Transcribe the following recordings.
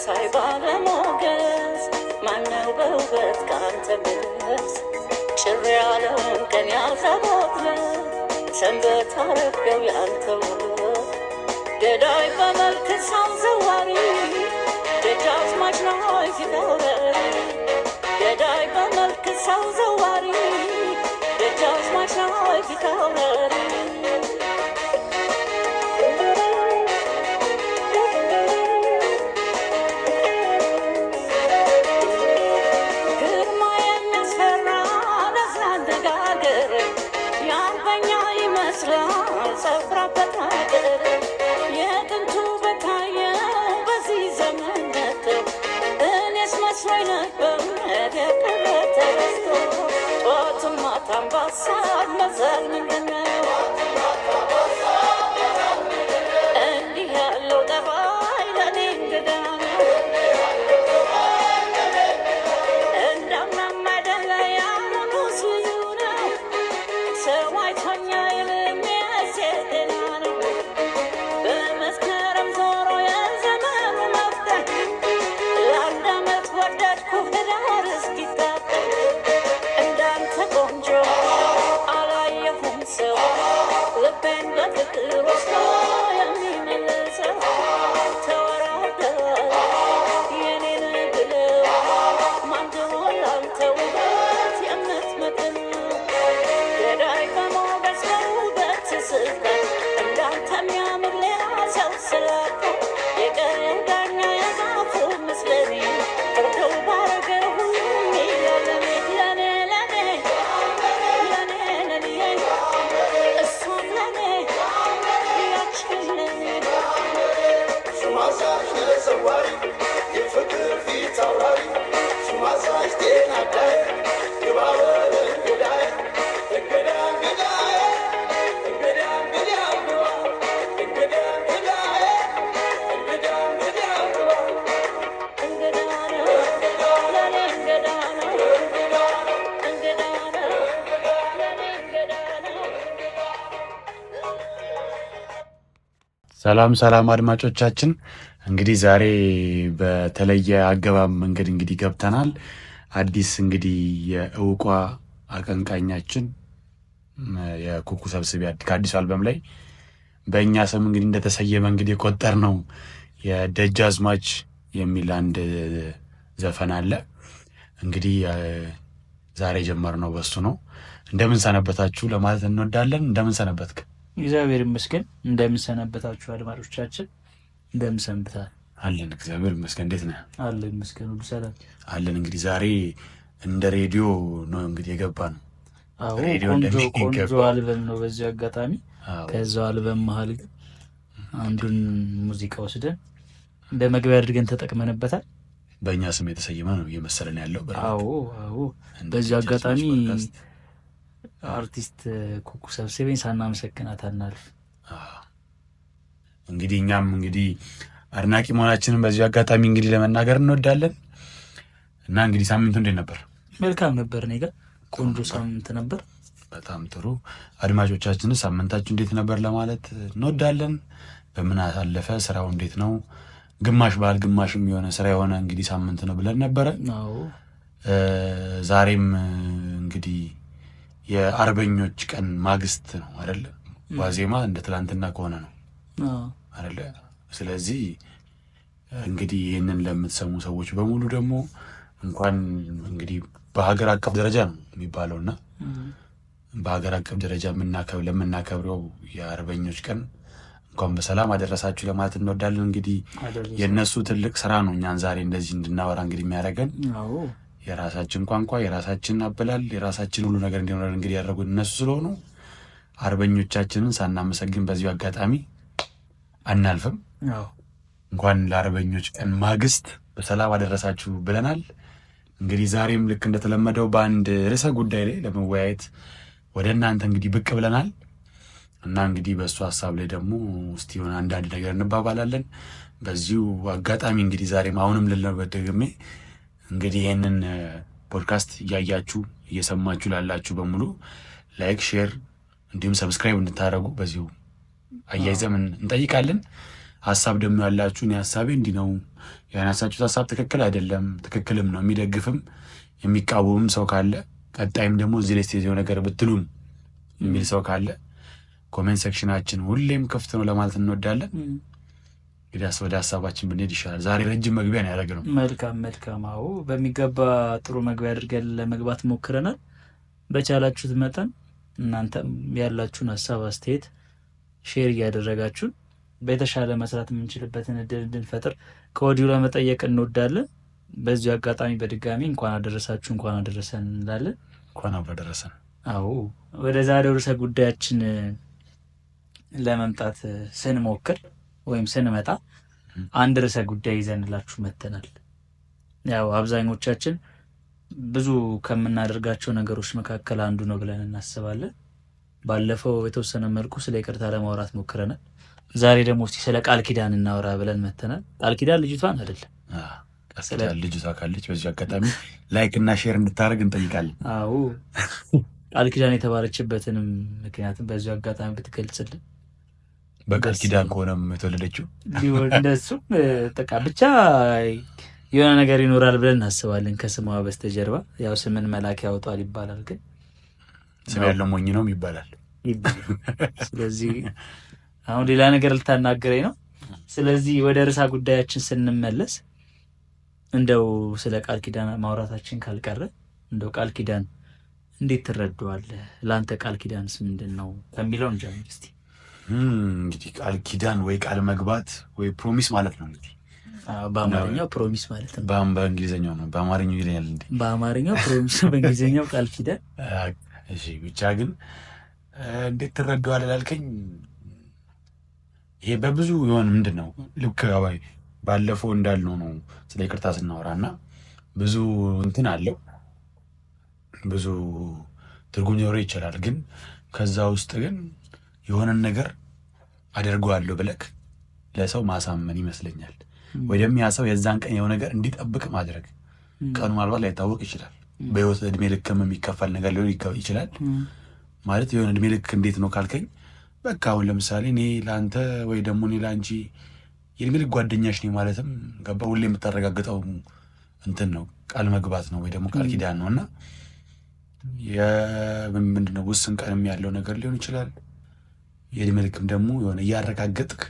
መሳይ ባለሞገስ ማነው በውበት ካንተ ምድረስ ጭር ያለውን ቀን ያልተቦክለ ሰንበት አረገው ያንተው ገዳይ በመልክ ሰው ዘዋሪ ደጃዝማች ነው ፊታውራሪ ገዳይ በመልክ ሰው ዘዋሪ ደጃዝማች ነው ፊታውራሪ Ambasad mazal minna Andi hallo davai la dingda Endam namadala ya nusuna Sawai tanya ilmi asedana Bemaskaram zoro ya zaman mafta Landamat wadat kuhdar iskita ሰላም አድማጮቻችን እንግዲህ ዛሬ በተለየ አገባብ መንገድ እንግዲህ ገብተናል። አዲስ እንግዲህ የእውቋ አቀንቃኛችን የኩኩ ሰብስቤ ከአዲሱ አልበም ላይ በእኛ ስም እንግዲህ እንደተሰየመ እንግዲህ የቆጠር ነው የደጃዝማች የሚል አንድ ዘፈን አለ። እንግዲህ ዛሬ ጀመርነው በሱ ነው። እንደምን ሰነበታችሁ ለማለት እንወዳለን። እንደምን ሰነበትክ? እግዚአብሔር ይመስገን። እንደምን ሰነበታችሁ አድማጮቻችን? እንደምን ሰንብታል? አለን እግዚአብሔር ይመስገን። እንዴት ነህ? አለን ይመስገን፣ ሁሉ ሰላም አለን። እንግዲህ ዛሬ እንደ ሬዲዮ ነው እንግዲህ የገባ ነው። አዎ ቆንጆ አልበም ነው። በዚህ አጋጣሚ ከዛው አልበም መሀል ግን አንዱን ሙዚቃ ወስደን እንደ መግቢያ አድርገን ተጠቅመንበታል። በእኛ ስም የተሰየመ ነው እየመሰለን ያለው። አዎ በዚህ አጋጣሚ አርቲስት ኩኩ ሰብስቤን ሳናመሰግናት አናልፍ። እንግዲህ እኛም እንግዲህ አድናቂ መሆናችንን በዚህ አጋጣሚ እንግዲህ ለመናገር እንወዳለን። እና እንግዲህ ሳምንቱ እንዴት ነበር? መልካም ነበር። እኔ ጋር ቆንጆ ሳምንት ነበር። በጣም ጥሩ። አድማጮቻችን ሳምንታችሁ እንዴት ነበር ለማለት እንወዳለን። በምን አሳለፈ? ስራው እንዴት ነው? ግማሽ በዓል ግማሽም የሆነ ስራ የሆነ እንግዲህ ሳምንት ነው ብለን ነበረ። ዛሬም እንግዲህ የአርበኞች ቀን ማግስት ነው አይደለ? ዋዜማ እንደ ትላንትና ከሆነ ነው አይደለ? ስለዚህ እንግዲህ ይህንን ለምትሰሙ ሰዎች በሙሉ ደግሞ እንኳን እንግዲህ በሀገር አቀፍ ደረጃ ነው የሚባለውና በሀገር አቀፍ ደረጃ ለምናከብረው የአርበኞች ቀን እንኳን በሰላም አደረሳችሁ ለማለት እንወዳለን። እንግዲህ የነሱ ትልቅ ስራ ነው እኛን ዛሬ እንደዚህ እንድናወራ እንግዲህ የሚያደርገን። የራሳችን ቋንቋ፣ የራሳችን አበላል፣ የራሳችን ሁሉ ነገር እንዲኖር እንግዲህ ያደረጉት እነሱ ስለሆኑ አርበኞቻችንን ሳናመሰግን በዚሁ አጋጣሚ አናልፍም። እንኳን ለአርበኞች ቀን ማግስት በሰላም አደረሳችሁ ብለናል። እንግዲህ ዛሬም ልክ እንደተለመደው በአንድ ርዕሰ ጉዳይ ላይ ለመወያየት ወደ እናንተ እንግዲህ ብቅ ብለናል እና እንግዲህ በእሱ ሀሳብ ላይ ደግሞ እስቲ የሆነ አንዳንድ ነገር እንባባላለን። በዚሁ አጋጣሚ እንግዲህ ዛሬም አሁንም ልለበት ደግሜ እንግዲህ ይህንን ፖድካስት እያያችሁ እየሰማችሁ ላላችሁ በሙሉ ላይክ፣ ሼር እንዲሁም ሰብስክራይብ እንድታደርጉ በዚሁ አያይዘን እንጠይቃለን። ሀሳብ ደግሞ ያላችሁ እኔ ሀሳቤ እንዲህ ነው ያነሳችሁት ሀሳብ ትክክል አይደለም ትክክልም ነው የሚደግፍም የሚቃወምም ሰው ካለ ቀጣይም ደግሞ እዚህ ላይ ስቴጅ ነገር ብትሉን የሚል ሰው ካለ ኮሜንት ሴክሽናችን ሁሌም ክፍት ነው ለማለት እንወዳለን። እንግዲህ ወደ ሀሳባችን ብንሄድ ይሻላል። ዛሬ ረጅም መግቢያ ነው ያደረግነው። መልካም። አዎ በሚገባ ጥሩ መግቢያ አድርገን ለመግባት ሞክረናል። በቻላችሁት መጠን እናንተም ያላችሁን ሀሳብ አስተያየት ሼር እያደረጋችሁ በተሻለ መስራት የምንችልበትን እድል እንድንፈጥር ከወዲሁ ለመጠየቅ እንወዳለን። በዚሁ አጋጣሚ በድጋሚ እንኳን አደረሳችሁ እንኳን አደረሰን እንላለን። እንኳን አብሮ አደረሰን። አዎ ወደ ዛሬው ርዕሰ ጉዳያችን ለመምጣት ስንሞክር ወይም ስንመጣ አንድ ርዕሰ ጉዳይ ይዘንላችሁ መተናል። ያው አብዛኞቻችን ብዙ ከምናደርጋቸው ነገሮች መካከል አንዱ ነው ብለን እናስባለን። ባለፈው የተወሰነ መልኩ ስለ ይቅርታ ለማውራት ሞክረናል። ዛሬ ደግሞ እስቲ ስለ ቃል ኪዳን እናወራ ብለን መተናል። ቃል ኪዳን ልጅቷን አይደለም ልጅቷ ካለች በዚህ አጋጣሚ ላይክ እና ሼር እንድታደርግ እንጠይቃለን። አዎ ቃል ኪዳን የተባለችበትንም ምክንያቱም በዚህ አጋጣሚ ብትገልጽልን። በቃል ኪዳን ከሆነም የተወለደችው ሊሆን እንደሱም በቃ ብቻ የሆነ ነገር ይኖራል ብለን እናስባለን። ከስሟ በስተጀርባ ያው ስምን መላክ ያወጣል ይባላል፣ ግን ስም ያለው ሞኝ ነው ይባላል። ስለዚህ አሁን ሌላ ነገር ልታናገረኝ ነው። ስለዚህ ወደ ርዕሰ ጉዳያችን ስንመለስ እንደው ስለ ቃል ኪዳን ማውራታችን ካልቀረ እንደው ቃል ኪዳን እንዴት ትረዳዋለህ? ለአንተ ቃል ኪዳንስ ምንድን ነው ከሚለው እንጀምር እስቲ። እንግዲህ ቃል ኪዳን ወይ ቃል መግባት ወይ ፕሮሚስ ማለት ነው። እንግዲህ በአማርኛው ፕሮሚስ ማለት ነው። በእንግሊዝኛው ነው። በአማርኛው ይለኛል እንዴ? በአማርኛው ፕሮሚስ፣ በእንግሊዝኛው ቃል ኪዳን። እሺ ብቻ ግን እንዴት ትረዳዋለህ ላልከኝ ይሄ በብዙ የሆነ ምንድን ነው ልክ ባለፈው እንዳልነው ነው ስለ ይቅርታ ስናወራና ብዙ እንትን አለው ብዙ ትርጉም ሊኖረው ይችላል። ግን ከዛ ውስጥ ግን የሆነን ነገር አደርገዋለሁ ብለክ ለሰው ማሳመን ይመስለኛል። ወይ ደግሞ ያ ሰው የዛን ቀን የሆነ ነገር እንዲጠብቅ ማድረግ። ቀኑ ምናልባት ላይታወቅ ይችላል። በህይወት እድሜ ልክም የሚከፈል ነገር ሊሆን ይችላል። ማለት የሆነ እድሜ ልክ እንዴት ነው ካልከኝ በቃ አሁን ለምሳሌ እኔ ለአንተ ወይ ደግሞ እኔ ለአንቺ የእድሜ ልክ ጓደኛሽ ነኝ ማለትም ገባ ሁሌ የምታረጋግጠው እንትን ነው ቃል መግባት ነው ወይ ደግሞ ቃል ኪዳን ነው። እና ምንድነው ውስን ቀንም ያለው ነገር ሊሆን ይችላል። የእድሜ ልክም ደግሞ የሆነ እያረጋገጥክ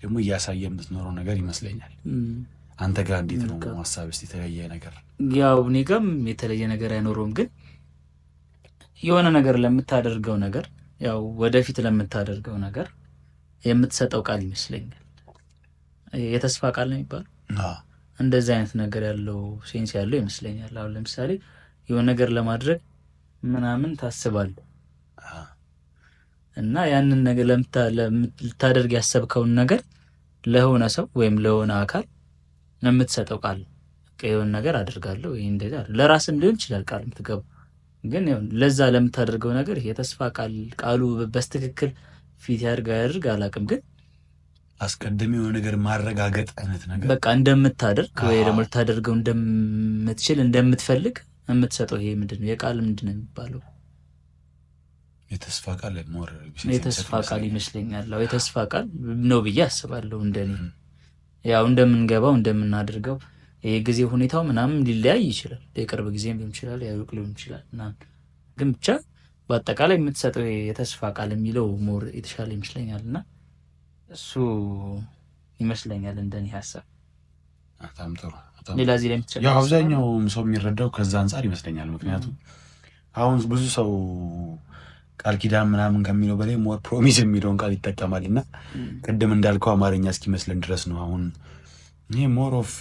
ደግሞ እያሳየ የምትኖረው ነገር ይመስለኛል። አንተ ጋር እንዴት ነው ሀሳብ? እስኪ የተለየ ነገር? ያው እኔ ጋርም የተለየ ነገር አይኖረውም፣ ግን የሆነ ነገር ለምታደርገው ነገር ያው ወደፊት ለምታደርገው ነገር የምትሰጠው ቃል ይመስለኛል። የተስፋ ቃል ነው የሚባለው። እንደዚህ አይነት ነገር ያለው ሴንስ ያለው ይመስለኛል። አሁን ለምሳሌ የሆነ ነገር ለማድረግ ምናምን ታስባለህ እና ያንን ነገር ልታደርግ ያሰብከውን ነገር ለሆነ ሰው ወይም ለሆነ አካል የምትሰጠው ቃል የሆነ ነገር አደርጋለሁ ወይ እንደዛ ለራስም ሊሆን ይችላል ቃል የምትገባው፣ ግን ለዛ ለምታደርገው ነገር የተስፋ ቃሉ በስትክክል ፊት ያድርግ አላውቅም፣ ግን አስቀድሜ የሆነ ነገር ማረጋገጥ አይነት ነገር በቃ እንደምታደርግ ወይ ደግሞ ልታደርገው እንደምትችል እንደምትፈልግ የምትሰጠው ይሄ ምንድን ነው? የቃል ምንድን ነው የሚባለው? የተስፋ ቃል የተስፋ ቃል ይመስለኛል። የተስፋ ቃል ነው ብዬ አስባለሁ። እንደኔ ያው እንደምንገባው እንደምናደርገው የጊዜ ሁኔታው ምናምን ሊለያይ ይችላል። የቅርብ ጊዜም ሊሆን ይችላል፣ ያውቅ ሊሆን ይችላል ምናምን፣ ግን ብቻ በአጠቃላይ የምትሰጠው የተስፋ ቃል የሚለው ሞር የተሻለ ይመስለኛል። እና እሱ ይመስለኛል እንደኔ ሀሳብ። በጣም ጥሩ። ሌላ እዚህ ላይ የምትችለው ያው አብዛኛው ሰው የሚረዳው ከዛ አንጻር ይመስለኛል። ምክንያቱም አሁን ብዙ ሰው ቃል ኪዳን ምናምን ከሚለው በላይ ሞር ፕሮሚስ የሚለውን ቃል ይጠቀማል። እና ቅድም እንዳልከው አማርኛ እስኪመስለን ድረስ ነው። አሁን ይሄ ሞር ኦፍ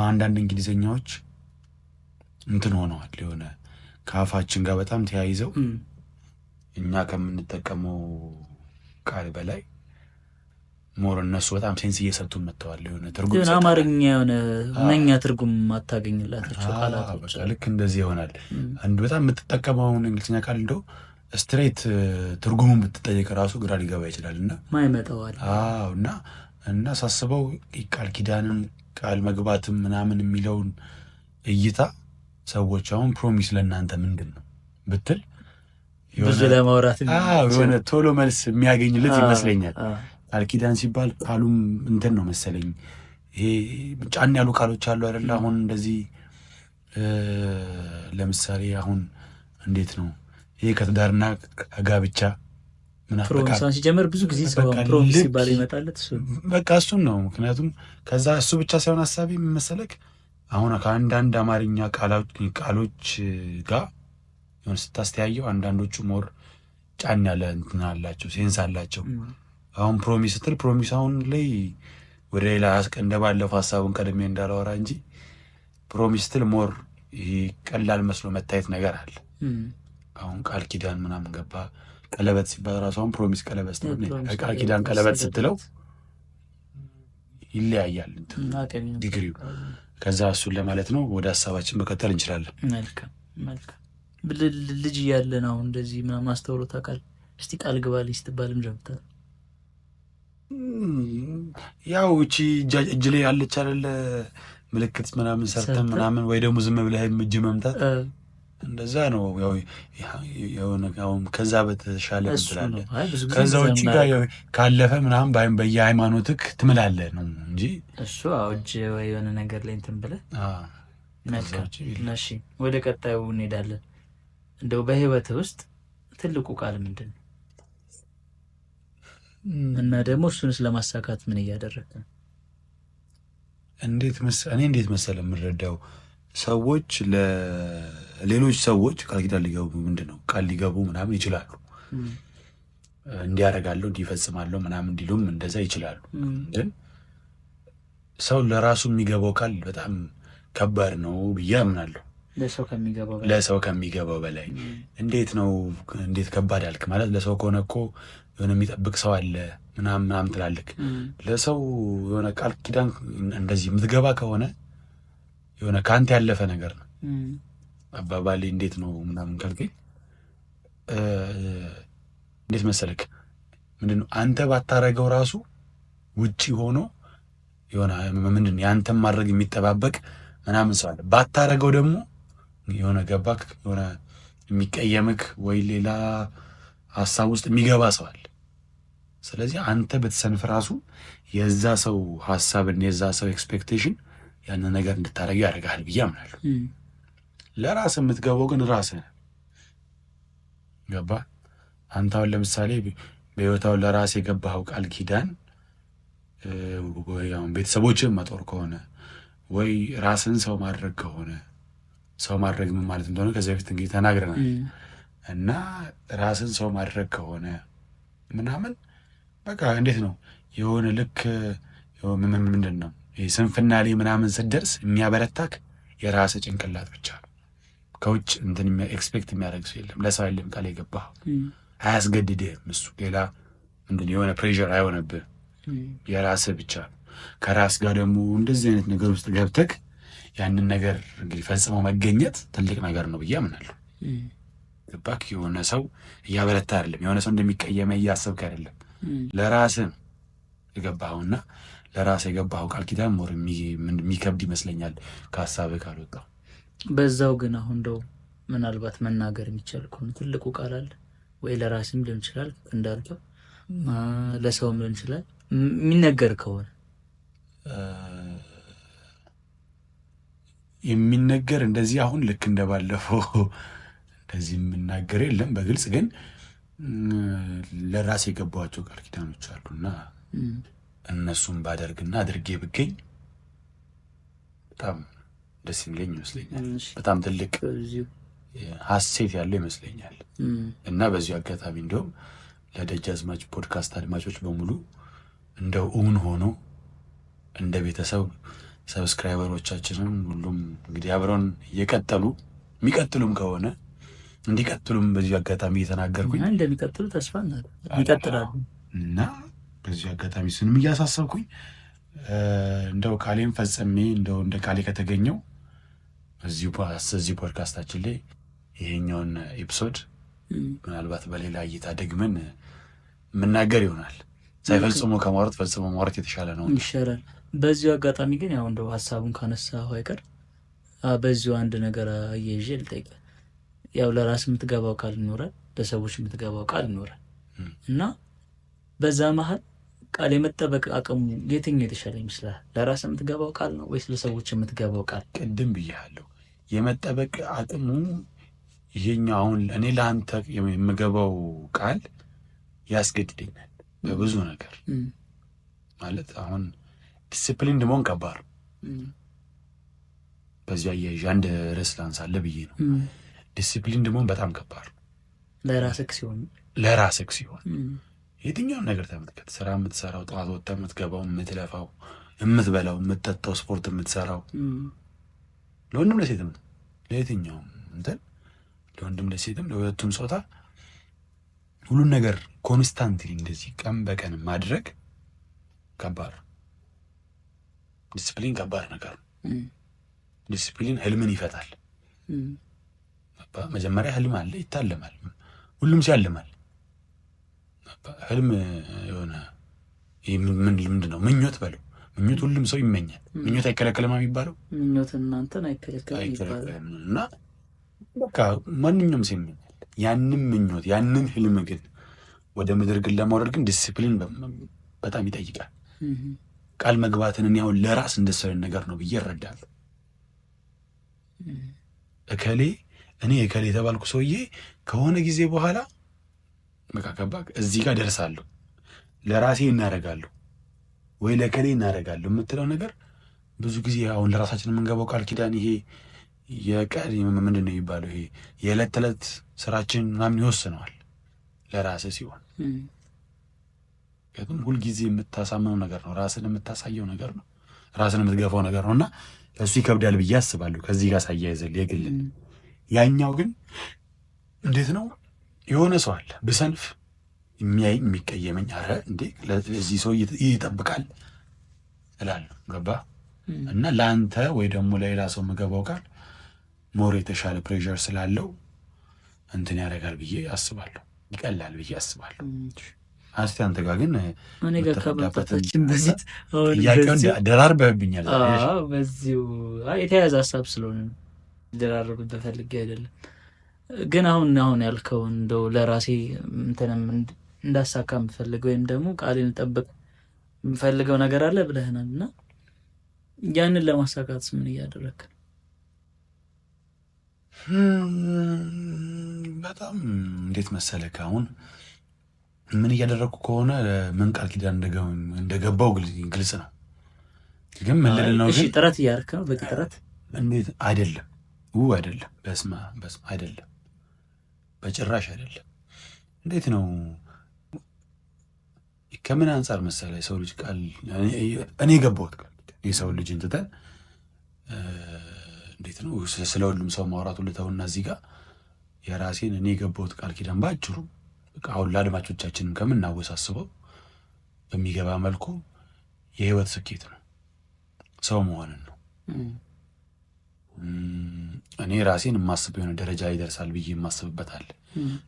አንዳንድ እንግሊዝኛዎች እንትን ሆነዋል፣ የሆነ ከአፋችን ጋር በጣም ተያይዘው እኛ ከምንጠቀመው ቃል በላይ ሞር እነሱ በጣም ሴንስ እየሰጡ መጥተዋል። የሆነ ትርጉም አማርኛ የሆነ እነኛ ትርጉም ማታገኝላቸው ቃላቶች ልክ እንደዚህ ይሆናል። አንድ በጣም የምትጠቀመውን እንግሊዝኛ ቃል እንደው ስትሬት ትርጉሙን ብትጠየቅ ራሱ ግራ ሊገባ ይችላል። እና ማይመጣዋል እና ሳስበው ቃል ኪዳንም ቃል መግባትም ምናምን የሚለውን እይታ ሰዎች አሁን ፕሮሚስ ለእናንተ ምንድን ነው ብትል ብዙ ለማውራት የሆነ ቶሎ መልስ የሚያገኝለት ይመስለኛል። ቃል ኪዳን ሲባል ቃሉም እንትን ነው መሰለኝ ይሄ ጫን ያሉ ቃሎች አሉ አይደል? አሁን እንደዚህ ለምሳሌ አሁን እንዴት ነው ይሄ ከትዳርና ጋብቻ ፕሮሚስ ሲጀምር ብዙ ጊዜ ሰው ፕሮሚስ ሲባል ይመጣለት እሱ በቃ እሱን ነው። ምክንያቱም ከዛ እሱ ብቻ ሳይሆን ሀሳቢ የሚመሰለክ አሁን ከአንዳንድ አማርኛ ቃሎች ጋር የሆነ ስታስተያየው አንዳንዶቹ ሞር ጫን ያለ እንትን አላቸው፣ ሴንስ አላቸው። አሁን ፕሮሚስ ስትል ፕሮሚስ አሁን ላይ ወደ ሌላ እንደባለፈው ሀሳቡን ቀድሜ እንዳላወራ እንጂ ፕሮሚስ ስትል ሞር ይሄ ቀላል መስሎ መታየት ነገር አለ። አሁን ቃል ኪዳን ምናምን ገባ ቀለበት ሲባል ራሱ አሁን ፕሮሚስ ቀለበት ስትለው ቃል ኪዳን ቀለበት ስትለው ይለያያል ዲግሪው። ከዛ እሱን ለማለት ነው። ወደ ሀሳባችን መቀጠል እንችላለን። መልካም ልጅ እያለን አሁን እንደዚህ ምናምን አስተውሎ ታውቃለህ? እስቲ ቃል ግባልኝ ስትባልም ጀምታ ያው እቺ እጅ ላይ ያለች አይደለ ምልክት ምናምን ሰርተን ምናምን ወይ ደግሞ ዝም ብለህ እጅ መምታት እንደዛ ነው። ያው ከዛ በተሻለ ትላለህ። ከዛ ውጭ ጋር ካለፈ ምናምን በየሃይማኖትክ ትምላለህ ነው እንጂ እሱ እጅ ወይ የሆነ ነገር ላይ እንትን ብለህ እሺ፣ ወደ ቀጣዩ እንሄዳለን። እንደው በህይወትህ ውስጥ ትልቁ ቃል ምንድን ነው? እና ደግሞ እሱንስ ለማሳካት ምን እያደረግህ ነው? እኔ እንዴት መሰለህ የምረዳው ሰዎች ለሌሎች ሰዎች ቃል ኪዳን ሊገቡ ቃል ሊገቡ ምናምን ይችላሉ። እንዲያደርጋለሁ እንዲፈጽማለሁ ምናምን እንዲሉም እንደዛ ይችላሉ። ግን ሰው ለራሱ የሚገባው ቃል በጣም ከባድ ነው ብዬ አምናለሁ። ለሰው ከሚገባው በላይ እንዴት ከባድ አልክ ማለት ለሰው ከሆነ እኮ የሆነ የሚጠብቅ ሰው አለ ምናምን ትላልክ። ለሰው የሆነ ቃል ኪዳን እንደዚህ የምትገባ ከሆነ የሆነ ከአንተ ያለፈ ነገር ነው። አባባሌ እንዴት ነው ምናምን ካልከኝ እንዴት መሰለክ ምንድነው አንተ ባታረገው ራሱ ውጪ ሆኖ የሆነ ያንተም ማድረግ የሚጠባበቅ ምናምን ሰው አለ። ባታረገው ደግሞ የሆነ ገባክ የሆነ የሚቀየምክ ወይ ሌላ ሀሳብ ውስጥ የሚገባ ሰው አለ። ስለዚህ አንተ በተሰንፍ ራሱ የዛ ሰው ሀሳብና የዛ ሰው ኤክስፔክቴሽን ያንን ነገር እንድታረግ ያደርጋል ብዬ አምናለሁ። ለራስህ የምትገባው ግን ራስህ ገባ። አንተ አሁን ለምሳሌ በህይወታው ለራስህ የገባኸው ቃል ኪዳን ወይ አሁን ቤተሰቦችን መጦር ከሆነ ወይ ራስን ሰው ማድረግ ከሆነ ሰው ማድረግ ምን ማለት እንደሆነ ከዚህ በፊት እንግዲህ ተናግረናል። እና ራስን ሰው ማድረግ ከሆነ ምናምን በቃ እንዴት ነው የሆነ ልክ ምንድን ነው ስንፍና ላይ ምናምን ስትደርስ የሚያበረታክ የራስህ ጭንቅላት ብቻ ነው። ከውጭ እንትን ኤክስፔክት የሚያደርግ ሰው የለም። ለሰው የለም ቃል የገባኸው አያስገድድህም። እሱ ሌላ የሆነ ፕሬዠር አይሆንብህም። የራስህ ብቻ ነው። ከራስ ጋር ደግሞ እንደዚህ አይነት ነገር ውስጥ ገብተክ ያንን ነገር እንግዲህ ፈጽሞ መገኘት ትልቅ ነገር ነው ብዬ አምናለሁ። ገባክ? የሆነ ሰው እያበረታ አይደለም፣ የሆነ ሰው እንደሚቀየመ እያሰብክ አይደለም። ለራስህ የገባኸውና ለራስህ የገባኸው ቃል ኪዳን ሞር የሚከብድ ይመስለኛል ከሀሳብህ ካልወጣው። በዛው ግን አሁን እንደው ምናልባት መናገር የሚቻል ከሆነ ትልቁ ቃል አለ ወይ ለራስህም ሊሆን ይችላል እንዳልከው ለሰውም ሊሆን ይችላል የሚነገር ከሆነ የሚነገር እንደዚህ አሁን ልክ እንደባለፈው እንደዚህ የምናገር የለም። በግልጽ ግን ለራሴ የገባኋቸው ቃል ኪዳኖች አሉና እነሱን ባደርግና አድርጌ ብገኝ በጣም ደስ የሚለኝ ይመስለኛል። በጣም ትልቅ ሀሴት ያለው ይመስለኛል። እና በዚሁ አጋጣሚ እንደውም ለደጃዝማች ፖድካስት አድማጮች በሙሉ እንደው እውን ሆኖ እንደ ቤተሰብ ሰብስክራይበሮቻችንም ሁሉም እንግዲህ አብረውን እየቀጠሉ የሚቀጥሉም ከሆነ እንዲቀጥሉም በዚሁ አጋጣሚ እየተናገርኩኝ እንደሚቀጥሉ ተስፋ ይቀጥላሉ እና በዚሁ አጋጣሚ ስንም እያሳሰብኩኝ እንደው ቃሌን ፈጸሜ እንደው እንደ ቃሌ ከተገኘው እዚህ ፖድካስታችን ላይ ይሄኛውን ኤፒሶድ ምናልባት በሌላ እይታ ደግመን የምናገር ይሆናል። ሳይፈጽሙ ከማውራት ፈጽሞ ማውራት የተሻለ ነው ይሻላል። በዚሁ አጋጣሚ ግን ያው እንደው ሀሳቡን ካነሳሁ አይቀር በዚሁ አንድ ነገር አያይዤ ልጠይቅህ። ያው ለራስ የምትገባው ቃል ይኖራል፣ ለሰዎች የምትገባው ቃል ይኖራል እና በዛ መሀል ቃል የመጠበቅ አቅሙ የትኛው የተሻለ ይመስላል? ለራስ የምትገባው ቃል ነው ወይስ ለሰዎች የምትገባው ቃል? ቅድም ብያለሁ፣ የመጠበቅ አቅሙ ይሄኛው። አሁን እኔ ለአንተ የምገባው ቃል ያስገድደኛል በብዙ ነገር ማለት አሁን ዲስፕሊን መሆን ከባድ ነው። በዚህ አያይዤ አንድ ርዕስ ላንሳለ ብዬ ነው። ዲስፕሊን መሆን በጣም ከባድ ነው ለራስህ ሲሆን የትኛውን ነገር ተመልከት። ስራ የምትሰራው፣ ጠዋት ወጥተህ የምትገባው፣ የምትለፋው፣ የምትበላው፣ የምትጠጣው፣ ስፖርት የምትሰራው ለወንድም ለሴትም ለየትኛውም እንትን ለወንድም ለሴትም ለሁለቱም ጾታ ሁሉን ነገር ኮንስታንትሊ እንደዚህ ቀን በቀን ማድረግ ከባድ ነው። ዲስፕሊን ከባድ ነገር ነው። ዲስፕሊን ህልምን ይፈታል። መጀመሪያ ህልም አለ፣ ይታለማል። ሁሉም ሲያልማል። ህልም የሆነ ምንድን ነው ምኞት በለው፣ ምኞት ሁሉም ሰው ይመኛል። ምኞት አይከለከልም የሚባለው ምኞት እናንተን አይከለከልም እና በቃ ማንኛውም ሰው ይመኛል ያንን ምኞት ያንን ህልም። ግን ወደ ምድር ግን ለማውረድ ግን ዲስፕሊን በጣም ይጠይቃል። ቃል መግባትን እኔ አሁን ለራስ እንደሰለ ነገር ነው ብዬ እረዳለሁ። እኔ እከሌ የተባልኩ ሰውዬ ከሆነ ጊዜ በኋላ በቃ ከባድ እዚህ ጋር ደርሳለሁ፣ ለራሴ እናደርጋለሁ ወይ ለከሌ እናደርጋለሁ የምትለው ነገር ብዙ ጊዜ አሁን ለራሳችን የምንገባው ቃል ኪዳን ይሄ የቀን ምንድን ነው የሚባለው ይሄ የዕለት ተዕለት ስራችን ምናምን ይወስነዋል ለራስህ ሲሆን። ምክንያቱም ሁልጊዜ የምታሳምነው ነገር ነው፣ ራስን የምታሳየው ነገር ነው፣ ራስን የምትገፋው ነገር ነው እና እሱ ይከብዳል ብዬ አስባለሁ። ከዚህ ጋር ሳያይዘል የግልን ያኛው ግን እንዴት ነው የሆነ ሰው አለ ብሰንፍ የሚያይ የሚቀየመኝ፣ አረ እንዴ ለዚህ ሰው ይጠብቃል እላለሁ። ገባ እና ለአንተ ወይ ደግሞ ለሌላ ሰው የምገባው ቃል ሞር የተሻለ ፕሬዠር ስላለው እንትን ያደርጋል ብዬ አስባለሁ፣ ይቀላል ብዬ አስባለሁ። አስቲ አንተ ጋር ግን እኔ ጋር ከመጣታችን በፊት ጥያቄውን ደራርበህብኛል። በዚሁ የተያያዘ ሀሳብ ስለሆነ ነው ደራርብህ ፈልጌ አይደለም። ግን አሁን ያልከውን እንደው ለራሴ እንትንም እንዳሳካ የምፈልገው ወይም ደግሞ ቃሌን ልጠብቅ የምፈልገው ነገር አለ ብለህናል እና ያንን ለማሳካት ምን እያደረክ ነው? በጣም እንዴት መሰለህ አሁን ምን እያደረግኩ ከሆነ ምን ቃል ኪዳን እንደገባው ግልጽ ነው። ግን ምን ልል ነው? ግን ጥረት እያደረክ ነው። በቂ ጥረት እንዴት አይደለም አይደለም፣ በስማ አይደለም፣ በጭራሽ አይደለም። እንዴት ነው? ከምን አንጻር መሰለህ የሰው ልጅ ቃል እኔ የገባሁት ቃል የሰው ልጅ እንትተን እንዴት ነው ስለ ሁሉም ሰው ማውራቱ ልተውና እዚህ ጋር የራሴን እኔ የገባሁት ቃል ኪዳን ባጭሩ በቃ አሁን ለአድማጮቻችንም ከምናወሳስበው በሚገባ መልኩ የህይወት ስኬት ነው፣ ሰው መሆንን ነው። እኔ ራሴን የማስበው የሆነ ደረጃ ይደርሳል ብዬ የማስብበታል።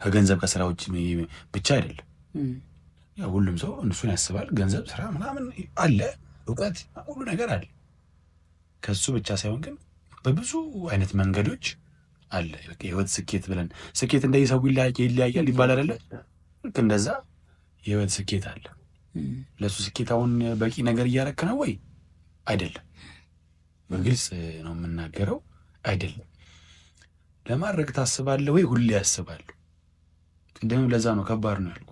ከገንዘብ ከስራ ውጭ ብቻ አይደለም። ያው ሁሉም ሰው እሱን ያስባል። ገንዘብ፣ ስራ ምናምን አለ፣ እውቀት፣ ሁሉ ነገር አለ። ከሱ ብቻ ሳይሆን ግን በብዙ አይነት መንገዶች አለ የህይወት ስኬት ብለን። ስኬት እንደየሰው ይለያያል ይባል አይደለ? ልክ እንደዛ የህይወት ስኬት አለ። ለሱ ስኬት አሁን በቂ ነገር እያረክ ነው ወይ? አይደለም። በግልጽ ነው የምናገረው፣ አይደለም። ለማድረግ ታስባለህ ወይ? ሁሌ ያስባለሁ። ቅድምም ለዛ ነው ከባድ ነው ያልኩ።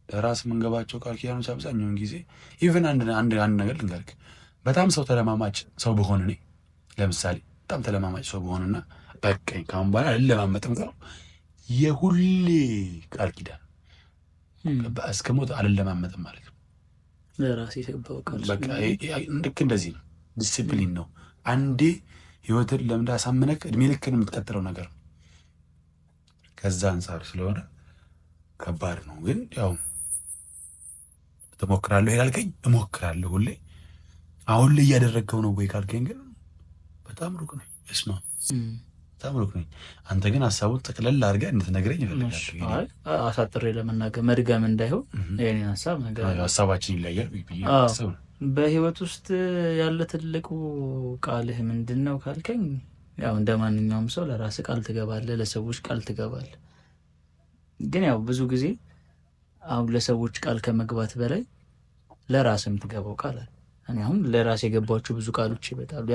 ለራስ የምንገባቸው ቃል ኪዳኖች አብዛኛውን ጊዜ ኢቨን አንድ ነገር ልንገርህ፣ በጣም ሰው ተለማማጭ ሰው በሆነ እኔ ለምሳሌ በጣም ተለማማጭ ሰው በሆነና በቃኝ ካሁን በኋላ አልለማመጥም ነው የሁሌ ቃል ኪዳን እስከ ሞት አልለማመጥም ማለት ነው። ለራሴ የገባው ቃል በቃ ልክ እንደዚህ ነው። ዲሲፕሊን ነው። አንዴ ህይወትን ለምዳ አሳምነህ እድሜ ልክን የምትቀጥለው ነገር ነው። ከዛ አንጻር ስለሆነ ከባድ ነው። ግን ያው ትሞክራለሁ ይላልከኝ እሞክራለሁ ሁሌ። አሁን ላይ እያደረግከው ነው ወይ ካልከኝ ግን በጣም ሩቅ ነኝ። እስማ በጣም ሩቅ ነኝ። አንተ ግን ሀሳቡን ጠቅለል አድርገህ እንድትነግረኝ እፈልጋለሁ። አሳጥሬ ለመናገር መድገም እንዳይሆን የኔን ሀሳብ ነገር ሀሳባችን ይለያል ብዬ አስብ። በህይወት ውስጥ ያለ ትልቁ ቃልህ ምንድን ነው ካልከኝ፣ ያው እንደ ማንኛውም ሰው ለራስህ ቃል ትገባለህ፣ ለሰዎች ቃል ትገባለህ። ግን ያው ብዙ ጊዜ አሁን ለሰዎች ቃል ከመግባት በላይ ለራስ የምትገባው ቃል አለ። እኔ አሁን ለራስ የገባቸው ብዙ ቃሎች ይበጣሉ።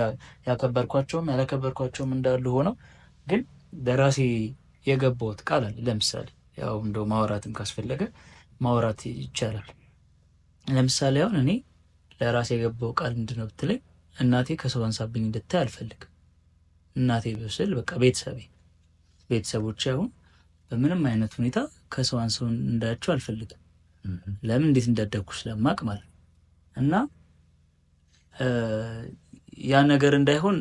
ያከበርኳቸውም ያላከበርኳቸውም እንዳሉ ሆነው ግን ለራሴ የገባሁት ቃል አለ። ለምሳሌ ያው እንደው ማውራትም ካስፈለገ ማውራት ይቻላል። ለምሳሌ አሁን እኔ ለራሴ የገባው ቃል ምንድነው ብትለኝ እናቴ ከሰው አንሳብኝ እንድታይ አልፈልግም። እናቴ ብስል በቃ ቤተሰቦቼ አሁን በምንም አይነት ሁኔታ ከሰው አንሰው እንዳያቸው አልፈልግም። ለምን እንዴት እንዳደግኩ ስለማቅ ማለት እና ያ ነገር እንዳይሆን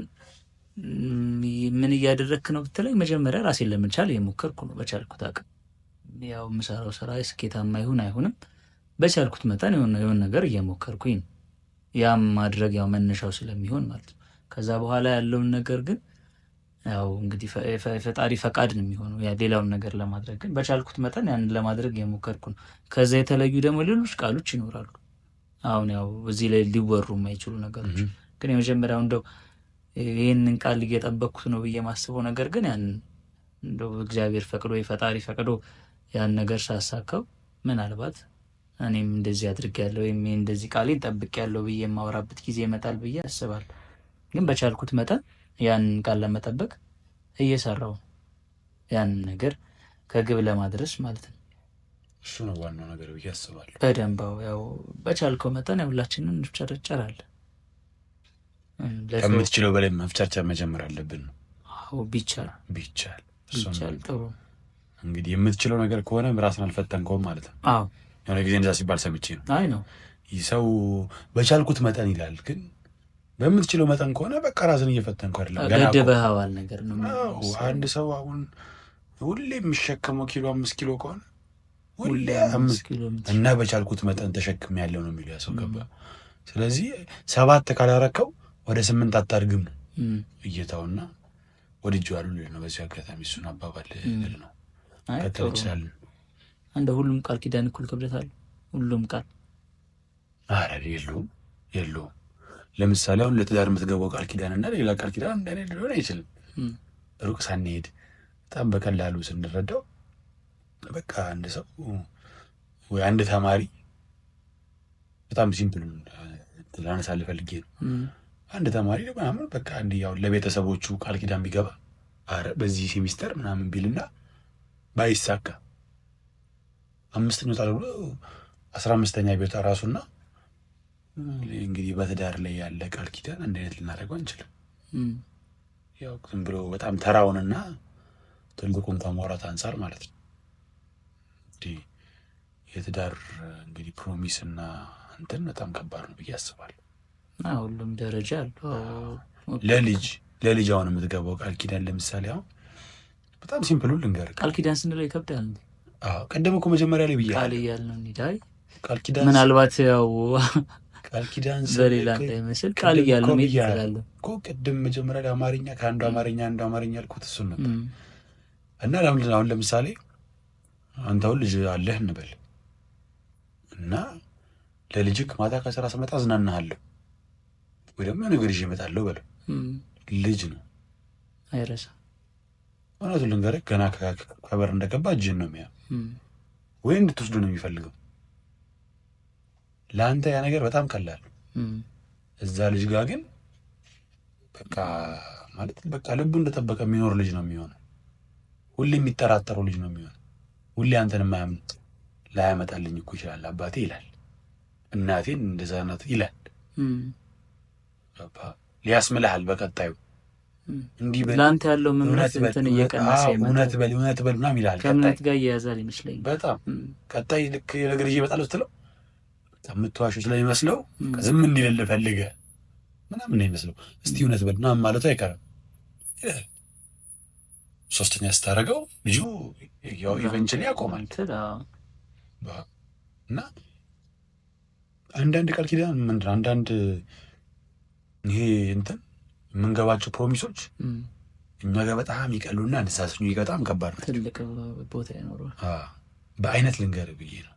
ምን እያደረግክ ነው ብትለኝ መጀመሪያ ራሴን ለመቻል የሞከርኩ ነው በቻልኩት አቅም። ያው የምሰራው ስራ ስኬታማ ይሁን አይሁንም በቻልኩት መጠን የሆነ ነገር እየሞከርኩኝ ነው። ያም ማድረግ ያው መነሻው ስለሚሆን ማለት ነው። ከዛ በኋላ ያለውን ነገር ግን ያው እንግዲህ ፈጣሪ ፈቃድ ነው የሚሆነው። ያ ሌላውን ነገር ለማድረግ ግን በቻልኩት መጠን ያንን ለማድረግ የሞከርኩ ነው። ከዛ የተለዩ ደግሞ ሌሎች ቃሎች ይኖራሉ። አሁን ያው እዚህ ላይ ሊወሩ የማይችሉ ነገሮች ግን የመጀመሪያው እንደው ይህንን ቃል እየጠበቅኩት ነው ብዬ ማስበው ነገር ግን ያን እንደው እግዚአብሔር ፈቅዶ ፈጣሪ ፈቅዶ ያን ነገር ሳሳካው ምናልባት እኔም እንደዚህ አድርጌያለሁ ወይም እንደዚህ ቃሌን ጠብቄያለሁ ብዬ የማወራበት ጊዜ ይመጣል ብዬ አስባለሁ። ግን በቻልኩት መጠን ያን ቃል ለመጠበቅ እየሰራው ያን ነገር ከግብ ለማድረስ ማለት ነው። እሱ ነው ዋናው ነገር ብዬ አስባለሁ። በደንባው ያው በቻልከው መጠን ሁላችንም እንፍጨረጨራለን። ከምትችለው በላይ መፍጨርጨር መጀመር አለብን ነው። አዎ ቢቻል ጥሩ። እንግዲህ የምትችለው ነገር ከሆነ ራስን አልፈተንከውም ማለት ነው። አዎ የሆነ ጊዜ እንደዛ ሲባል ሰምቼ ነው። አይ ነው ሰው በቻልኩት መጠን ይላል፣ ግን በምትችለው መጠን ከሆነ በቃ ራስን እየፈተንኩ አይደለም። ገደበህዋል ነገር ነው። አንድ ሰው አሁን ሁሌ የሚሸከመው ኪሎ 5 ኪሎ ከሆነ ሁሌ 5 ኪሎ እና በቻልኩት መጠን ተሸክም ያለው ነው የሚለው ሰው ገባ። ስለዚህ 7 ካላረከው ወደ 8 አታርግም ነው እየታውና ወድጄዋለሁ ልል ነው። በዚህ አጋጣሚ እሱን አባባል ልል ነው። ቀጥል ይችላል። አንደ ሁሉም ቃል ኪዳን እኩል ክብደት አለ። ሁሉም ቃል አረ የለውም። ለምሳሌ አሁን ለትዳር የምትገባው ቃል ኪዳን እና ሌላ ቃል ኪዳን እንደኔ ሊሆን አይችልም። ሩቅ ሳንሄድ በጣም በቀላሉ ስንረዳው በቃ አንድ ሰው ወይ አንድ ተማሪ በጣም ሲምፕል ላነሳልህ ፈልጌ ነው። አንድ ተማሪ ምናምን በቃ አንድ ያው ለቤተሰቦቹ ቃል ኪዳን ቢገባ አረ በዚህ ሴሚስተር ምናምን ቢልና ባይሳካ 5ኛው ብሎ 15ኛ ቢወጣ ራሱና እንግዲህ በትዳር ላይ ያለ ቃል ኪዳን አንድ አይነት ልናደርገው አንችልም። ያው ዝም ብሎ በጣም ተራውንና ትልቁን ከማውራት አንጻር ማለት ነው። እንግዲህ የትዳር እንግዲህ ፕሮሚስ እና እንትን በጣም ከባድ ነው ብዬ አስባለሁ። ሁሉም ደረጃ አለው። ለልጅ አሁን የምትገባው ቃል ኪዳን ለምሳሌ አሁን በጣም ሲምፕሉ ልንገርህ። ቃል ኪዳን ስንለው ይከብዳል። ቀደም እኮ መጀመሪያ ላይ ብያለሁ። ቃል እያልነው እንዲዳይ ቃል ኪዳን ምናልባት ያው ቃል ኪዳን በሌላ እንዳይመስል ቃል እያልነው ይላል እኮ ቅድም መጀመሪያ ላይ አማርኛ ከአንዱ አማርኛ ያልኩት እሱን ነበር። እና አሁን ለምሳሌ አንተ አሁን ልጅ አለህ እንበል እና ለልጅክ ማታ ከስራ ስመጣ አዝናናሃለሁ ወይ ደግሞ ነገር ይዤ እመጣለሁ በለው። ልጅ ነው አይረሳም። እውነቱን ልንገርህ ገና ከበር እንደገባ እጅን ነው የሚያ ወይ እንድትወስዱ ነው የሚፈልገው። ለአንተ ያ ነገር በጣም ቀላል፣ እዛ ልጅ ጋር ግን በቃ ማለት በቃ ልቡ እንደጠበቀ የሚኖር ልጅ ነው የሚሆነው። ሁሌ የሚጠራጠረው ልጅ ነው የሚሆነው። ሁሌ አንተን የማያምን ላያመጣልኝ እኮ ይችላል አባቴ ይላል፣ እናቴን እንደዛ ናት ይላል። ሊያስምልሃል በቀጣዩ እንዲህ ለአንተ ያለው እምነት እንትን እየቀነሰ እውነት በል ምናምን ይልሃል። ከእምነት ጋር እያያዛል ይመስለኝ በጣም ቀጣይ ልክ የነገር ይዤ እመጣለሁ ስትለው በጣም የምትዋሸው ስለሚመስለው ዝም እንዲልልህ ፈልገህ ምናምን ነው ይመስለው። እስቲ እውነት በል ምናምን ማለቱ አይቀርም። ሶስተኛ ስታደርገው ልጁ ያው ኢቨንቹሊ ያቆማል። እና አንዳንድ ቃል ኪዳን ምንድን ነው አንዳንድ ይሄ እንትን የምንገባቸው ፕሮሚሶች እኛ ጋር በጣም ይቀሉና እንሳስኙ በጣም ከባድ ነው። ትልቅ ቦታ ይኖረዋል። በአይነት ልንገርህ ብዬ ነው።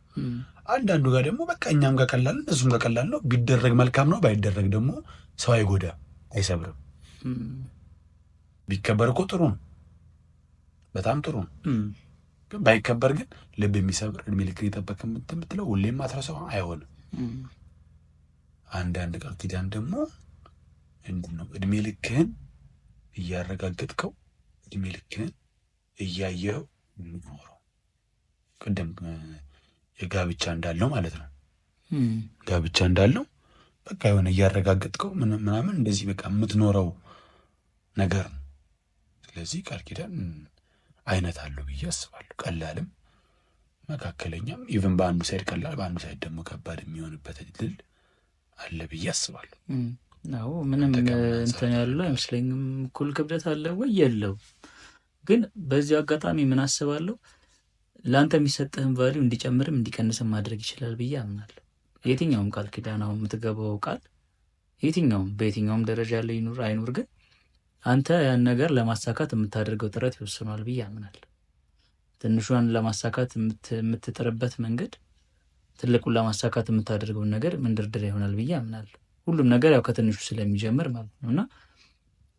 አንዳንዱ ጋር ደግሞ በቃ እኛም ጋር ቀላል እሱም ጋር ቀላል ነው። ቢደረግ መልካም ነው፣ ባይደረግ ደግሞ ሰው አይጎዳም፣ አይሰብርም። ቢከበር እኮ ጥሩ ነው፣ በጣም ጥሩ ነው። ግን ባይከበር ግን ልብ የሚሰብር እድሜ ልክ የጠበቅ የምትለው ሁሌም ማትረሳው አይሆንም። አንዳንድ ቃል ኪዳን ደግሞ ምንድን ነው እድሜ ልክህን እያረጋገጥከው እድሜ ልክህን እያየኸው የምትኖረው ቅድም የጋብቻ እንዳለው ማለት ነው። ጋብቻ እንዳለው በቃ የሆነ እያረጋገጥከው ምናምን እንደዚህ በቃ የምትኖረው ነገር ነው። ስለዚህ ቃል ኪዳን አይነት አለው ብዬ አስባለሁ። ቀላልም መካከለኛም፣ ኢቭን በአንዱ ሳይድ ቀላል በአንዱ ሳይድ ደግሞ ከባድ የሚሆንበት እድል አለ ብዬ አስባለሁ። አዎ ምንም እንትን ያለው አይመስለኝም። እኩል ክብደት አለ ወይ የለው። ግን በዚህ አጋጣሚ ምን አስባለሁ ለአንተ የሚሰጥህን ቫሊዩ እንዲጨምርም እንዲቀንስም ማድረግ ይችላል ብዬ አምናለሁ። የትኛውም ቃል ኪዳን አሁን የምትገባው ቃል የትኛውም በየትኛውም ደረጃ ላይ ይኑር አይኑር፣ ግን አንተ ያን ነገር ለማሳካት የምታደርገው ጥረት ይወስኗል ብዬ አምናለሁ። ትንሿን ለማሳካት የምትጥርበት መንገድ ትልቁን ለማሳካት የምታደርገውን ነገር መንደርደሪያ ይሆናል ብዬ አምናለሁ። ሁሉም ነገር ያው ከትንሹ ስለሚጀምር ማለት ነው እና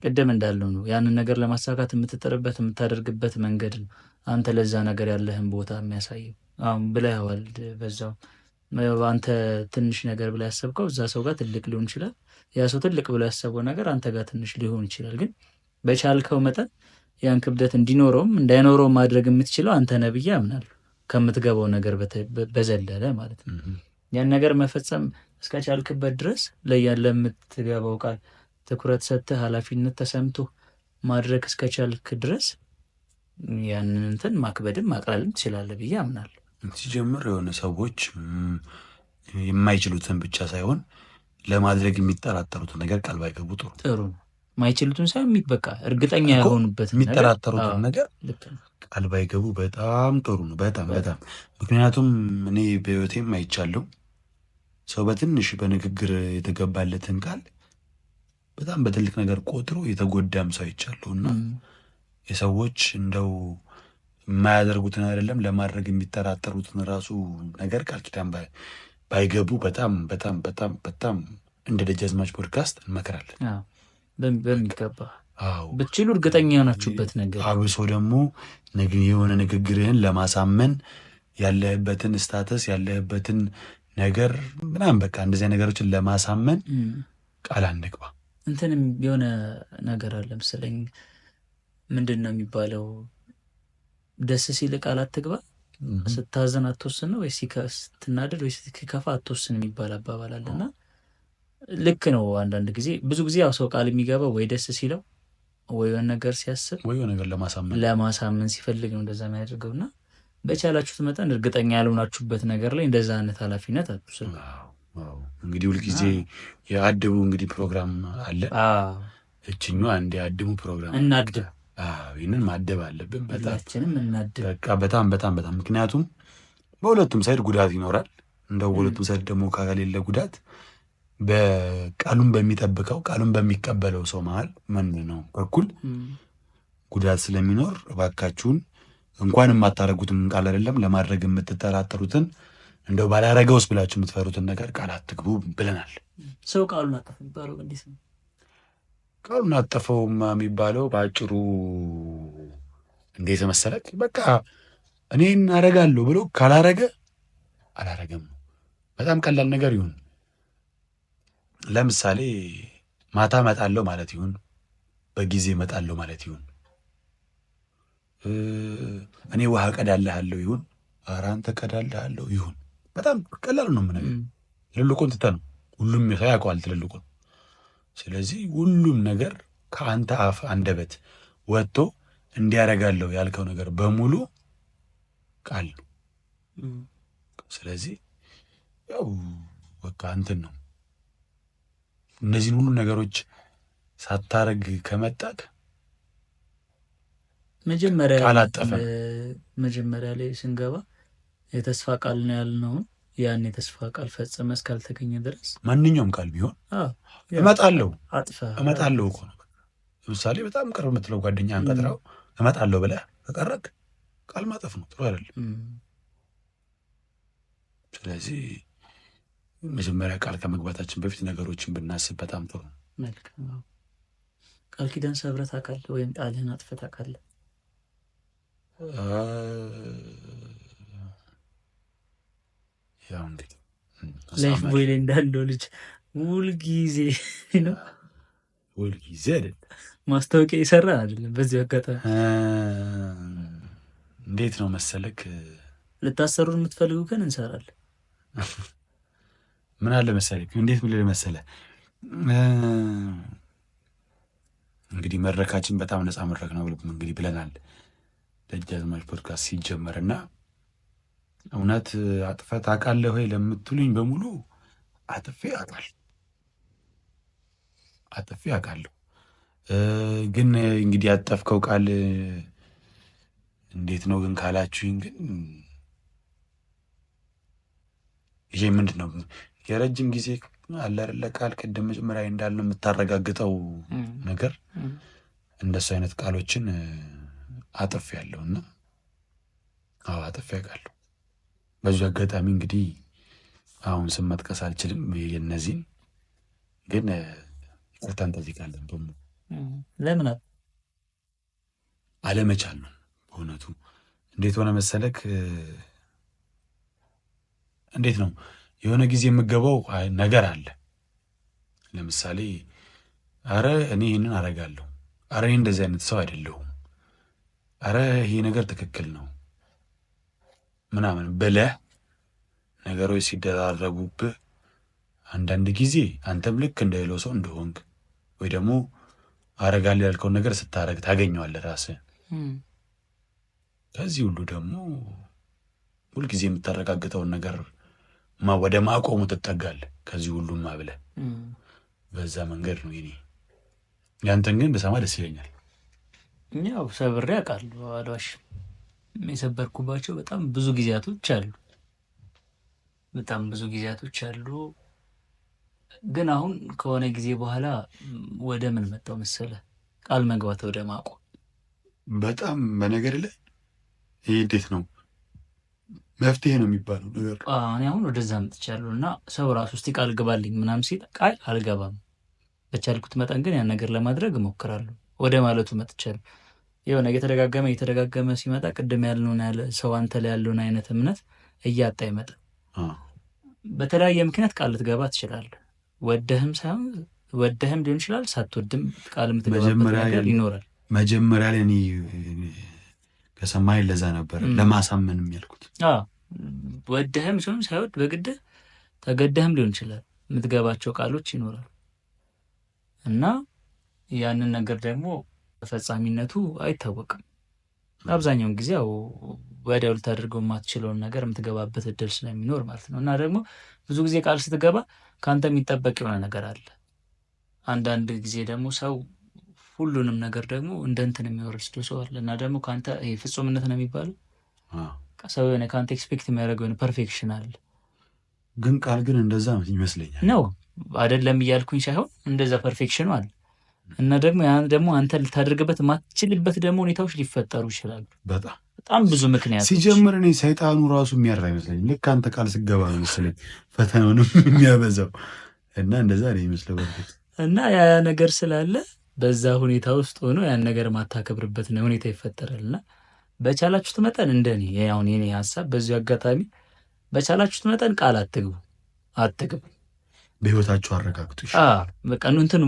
ቅድም እንዳለው ነው ያንን ነገር ለማሳካት የምትጥርበት የምታደርግበት መንገድ ነው አንተ ለዛ ነገር ያለህን ቦታ የሚያሳየው። አሁን ብለኸዋል በዛው አንተ ትንሽ ነገር ብለህ ያሰብከው እዛ ሰው ጋር ትልቅ ሊሆን ይችላል። ያ ሰው ትልቅ ብሎ ያሰበው ነገር አንተ ጋር ትንሽ ሊሆን ይችላል። ግን በቻልከው መጠን ያን ክብደት እንዲኖረውም እንዳይኖረውም ማድረግ የምትችለው አንተ ነህ ብዬ አምናለሁ። ከምትገባው ነገር በዘለለ ማለት ነው። ያን ነገር መፈጸም እስከቻልክበት ድረስ ለያለ የምትገባው ቃል ትኩረት ሰጥተህ ኃላፊነት ተሰምቶ ማድረግ እስከቻልክ ድረስ ያንን እንትን ማክበድም ማቅለልም ትችላለህ ብዬ አምናለሁ። ሲጀምር የሆነ ሰዎች የማይችሉትን ብቻ ሳይሆን ለማድረግ የሚጠራጠሩትን ነገር ቃል ባይገቡ ጥሩ ነው። ማይችሉትን ሳይሆን በቃ እርግጠኛ ያልሆኑበት የሚጠራጠሩትን ነገር ቃል ባይገቡ በጣም ጥሩ ነው። በጣም ምክንያቱም እኔ በህይወቴም አይቻለሁ ሰው በትንሽ በንግግር የተገባለትን ቃል በጣም በትልቅ ነገር ቆጥሮ የተጎዳም ሰው አይቻለሁ። እና የሰዎች እንደው የማያደርጉትን አይደለም ለማድረግ የሚጠራጠሩትን ራሱ ነገር ቃል ኪዳን ባይገቡ በጣም እንደ ደጃዝማች ፖድካስት እንመክራለን። በሚገባ ብትችሉ እርግጠኛ የሆናችሁበት ነገር አብሶ ደግሞ የሆነ ንግግርህን ለማሳመን ያለህበትን ስታተስ ያለህበትን ነገር ምናምን በቃ እንደዚህ ነገሮችን ለማሳመን ቃል አንግባ። እንትንም የሆነ ነገር አለ መሰለኝ ምንድን ነው የሚባለው ደስ ሲል ቃል አትግባ፣ ስታዘን አትወስን ነው ወይ ስትናደድ ወይ ሲከፋ አትወስን የሚባል አባባል አለና ልክ ነው። አንዳንድ ጊዜ ብዙ ጊዜ ያው ሰው ቃል የሚገባው ወይ ደስ ሲለው ወይ የሆነ ነገር ሲያስብ ወይ የሆነ ነገር ለማሳመን ሲፈልግ ነው እንደዛ የሚያደርገውና በቻላችሁት መጠን እርግጠኛ ያልሆናችሁበት ነገር ላይ እንደዛ አይነት ኃላፊነት አትወስዱ። እንግዲህ ሁልጊዜ የአድቡ እንግዲህ ፕሮግራም አለ። እችኛዋ እንደ አድሙ ፕሮግራም እናድብ። ይህንን ማደብ አለብን። ሁላችንም እናድብ በቃ በጣም ምክንያቱም በሁለቱም ሳይድ ጉዳት ይኖራል። እንደው በሁለቱም ሳይድ ደግሞ ከሌለ ጉዳት በቃሉን በሚጠብቀው ቃሉን በሚቀበለው ሰው መሀል ምን ነው በኩል ጉዳት ስለሚኖር እባካችሁን እንኳን የማታረጉትን ቃል አይደለም ለማድረግ የምትጠራጠሩትን እንደው ባላረገውስ ብላችሁ የምትፈሩትን ነገር ቃል አትግቡ ብለናል። ሰው ቃሉን አጠፈው የሚባለው እንዴት ነው? ቃሉን አጠፈው የሚባለው በአጭሩ እንዴት መሰለክ፣ በቃ እኔን አረጋለሁ ብሎ ካላረገ አላረገም ነው። በጣም ቀላል ነገር ይሁን። ለምሳሌ ማታ እመጣለሁ ማለት ይሁን፣ በጊዜ እመጣለሁ ማለት ይሁን፣ እኔ ውሃ ቀዳልሃለሁ ይሁን፣ ኧረ አንተ ቀዳልሃለሁ ይሁን። በጣም ቀላሉ ነው የምነግርህ። ትልልቁን ትተህ ነው፣ ሁሉም ሰው ያውቀዋል ትልልቁን። ስለዚህ ሁሉም ነገር ከአንተ አፍ አንደበት ወጥቶ እንዲያረጋለሁ ያልከው ነገር በሙሉ ቃል ነው። ስለዚህ ያው በቃ እንትን ነው። እነዚህን ሁሉ ነገሮች ሳታረግ ከመጣክ መጀመሪያ ላይ ስንገባ የተስፋ ቃል ነው ያልነውን ያን የተስፋ ቃል ፈጽመህ እስካልተገኘ ድረስ ማንኛውም ቃል ቢሆን እመጣለሁ እኮ ነው። ለምሳሌ በጣም ቅርብ የምትለው ጓደኛህን ቀጥረው እመጣለሁ ብለህ ከቀረክ ቃል ማጠፍ ነው፣ ጥሩ አይደለም። ስለዚህ መጀመሪያ ቃል ከመግባታችን በፊት ነገሮችን ብናስብ በጣም ጥሩ ነው። መልካም። ቃል ኪዳን ሰብረህ ታውቃለህ ወይም ቃልህን አጥፈህ ታውቃለህ? ያው እንግዲህ ላይፍ ቦይ ላይ እንዳለው ልጅ ሁልጊዜ ነው ሁልጊዜ አይደለም። ማስታወቂያ የሰራ አይደለም። በዚህ አጋጣሚ እንዴት ነው መሰለክ፣ ልታሰሩን የምትፈልጉ ግን እንሰራለን። ምን አለ መሰለክ፣ እንዴት ምን መሰለ እንግዲህ መድረካችን በጣም ነፃ መድረክ ነው እንግዲህ ብለናል ደጃዝማች ፖድካስት ሲጀመር እና እውነት አጥፈህ ታውቃለህ ወይ ለምትሉኝ በሙሉ አጥፌ አውቃለሁ። ግን እንግዲህ ያጠፍከው ቃል እንዴት ነው ግን ካላችሁኝ፣ ግን ይሄ ምንድን ነው የረጅም ጊዜ አለ አይደለ ቃል ቅድም መጀመሪያ እንዳልነው የምታረጋግጠው ነገር እንደሱ አይነት ቃሎችን አጥፌያለሁ እና አጥፌ አውቃለሁ። በዚሁ አጋጣሚ እንግዲህ አሁን ስም መጥቀስ አልችልም የእነዚህን፣ ግን ይቅርታ እንጠይቃለን በሙሉ። ለምን አለመቻል ነው በእውነቱ። እንዴት ሆነ መሰለክ፣ እንዴት ነው የሆነ ጊዜ የምገባው ነገር አለ። ለምሳሌ አረ እኔ ይህንን አደርጋለሁ፣ አረ እኔ እንደዚህ አይነት ሰው አይደለሁም፣ አረ ይሄ ነገር ትክክል ነው ምናምን ብለህ ነገሮች ሲደራረቡብህ አንዳንድ ጊዜ አንተም ልክ እንደሌለው ሰው እንደሆንክ ወይ ደግሞ አረጋለሁ ያልከውን ነገር ስታረግ ታገኘዋለህ ራስህ። ከዚህ ሁሉ ደግሞ ሁልጊዜ የምታረጋግጠውን ነገር ወደ ማቆሙ ትጠጋለህ። ከዚህ ሁሉማ ብለህ በዛ መንገድ ነው የእኔ። ያንተን ግን ብሰማ ደስ ይለኛል። ያው ሰብሬ አውቃለሁ፣ አልዋሽም። የሰበርኩባቸው በጣም ብዙ ጊዜያቶች አሉ። ግን አሁን ከሆነ ጊዜ በኋላ ወደ ምን መጣው መሰለህ? ቃል መግባት ወደ ማቆም። በጣም በነገር ላይ ይሄ እንዴት ነው መፍትሄ ነው የሚባለው ነገር። እኔ አሁን ወደዛ መጥቻለሁ እና ሰው ራሱ እስቲ ቃል ግባልኝ ምናምን ሲል ቃል አልገባም። በቻልኩት መጠን ግን ያን ነገር ለማድረግ እሞክራለሁ ወደ ማለቱ መጥቻለሁ። የሆነ እየተደጋገመ ሲመጣ ቅድም ያልነውን ሰው አንተ ላይ ያለውን አይነት እምነት እያጣ ይመጣል። በተለያየ ምክንያት ቃል ልትገባ ትችላለህ። ወደህም ሊሆን ይችላል፣ ሳትወድም ቃል የምትገባበት ነገር ይኖራል። መጀመሪያ ላይ እኔ ከሰማይ ለዛ ነበር ለማሳመን ያልኩት። ወደህም ሲሆን ሳይወድ በግድህ ተገደህም ሊሆን ይችላል የምትገባቸው ቃሎች ይኖራል እና ያንን ነገር ደግሞ ተፈጻሚነቱ አይታወቅም። አብዛኛውን ጊዜ ያው ወዲያው ልታደርገው የማትችለውን ነገር የምትገባበት እድል ስለሚኖር ማለት ነው። እና ደግሞ ብዙ ጊዜ ቃል ስትገባ ከአንተ የሚጠበቅ የሆነ ነገር አለ። አንዳንድ ጊዜ ደግሞ ሰው ሁሉንም ነገር ደግሞ እንደ እንትን የሚወርድ ሰው አለ እና ደግሞ ከአንተ ፍጹምነት ነው የሚባለው ሰው የሆነ ከአንተ ኤክስፔክት የሚያደርገው የሆነ ፐርፌክሽን አለ። ግን ቃል ግን እንደዛ ይመስለኛል ነው አይደለም እያልኩኝ ሳይሆን እንደዛ ፐርፌክሽኑ አለ እና ደግሞ ያን ደግሞ አንተ ልታደርግበት የማትችልበት ደግሞ ሁኔታዎች ሊፈጠሩ ይችላሉ። በጣም ብዙ ምክንያቶች። ሲጀምር እኔ ሰይጣኑ ራሱ የሚያራ ይመስለኝ ልክ አንተ ቃል ስገባ ነው መሰለኝ ፈተናውንም የሚያበዛው እና እንደዛ ነው ይመስለው እና ያ ነገር ስላለ በዛ ሁኔታ ውስጥ ሆኖ ያን ነገር ማታከብርበት ነው ሁኔታ ይፈጠራልና በቻላችሁት መጠን እንደኔ ያው የኔ ሐሳብ በዚህ አጋጣሚ በቻላችሁት መጠን ቃል አትግቡ። በህይወታችሁ አረጋግጡ። በቃ እንትን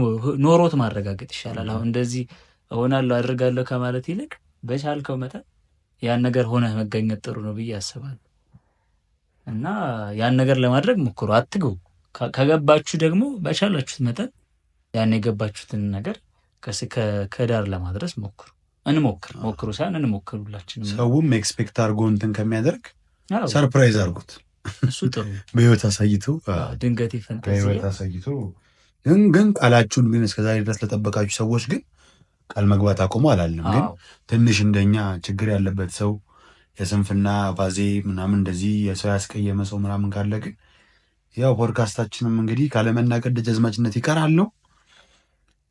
ኖሮት ማረጋገጥ ይሻላል። አሁን እንደዚህ እሆናለሁ አድርጋለሁ ከማለት ይልቅ በቻልከው መጠን ያን ነገር ሆነ መገኘት ጥሩ ነው ብዬ አስባለሁ እና ያን ነገር ለማድረግ ሞክሩ፣ አትግቡ። ከገባችሁ ደግሞ በቻላችሁት መጠን ያን የገባችሁትን ነገር ከዳር ለማድረስ ሞክሩ ሳይሆን እንሞክሩላችን። ሰውም ኤክስፔክት አድርጎ እንትን ከሚያደርግ ሰርፕራይዝ አድርጉት። እሱ ጥሩ በህይወት አሳይቶ ድንገት ፈንታዚ በህይወት አሳይቶ ግን ቃላችሁን ግን እስከዛሬ ድረስ ለጠበቃችሁ ሰዎች ግን ቃል መግባት አቆሙ አላለም። ግን ትንሽ እንደኛ ችግር ያለበት ሰው የስንፍና ባዜ ምናምን እንደዚህ የሰው ያስቀየመ ሰው ምናምን ካለ ግን ያው ፖድካስታችንም እንግዲህ ካለመናገር ደጃዝማችነት ይቀራል ነው።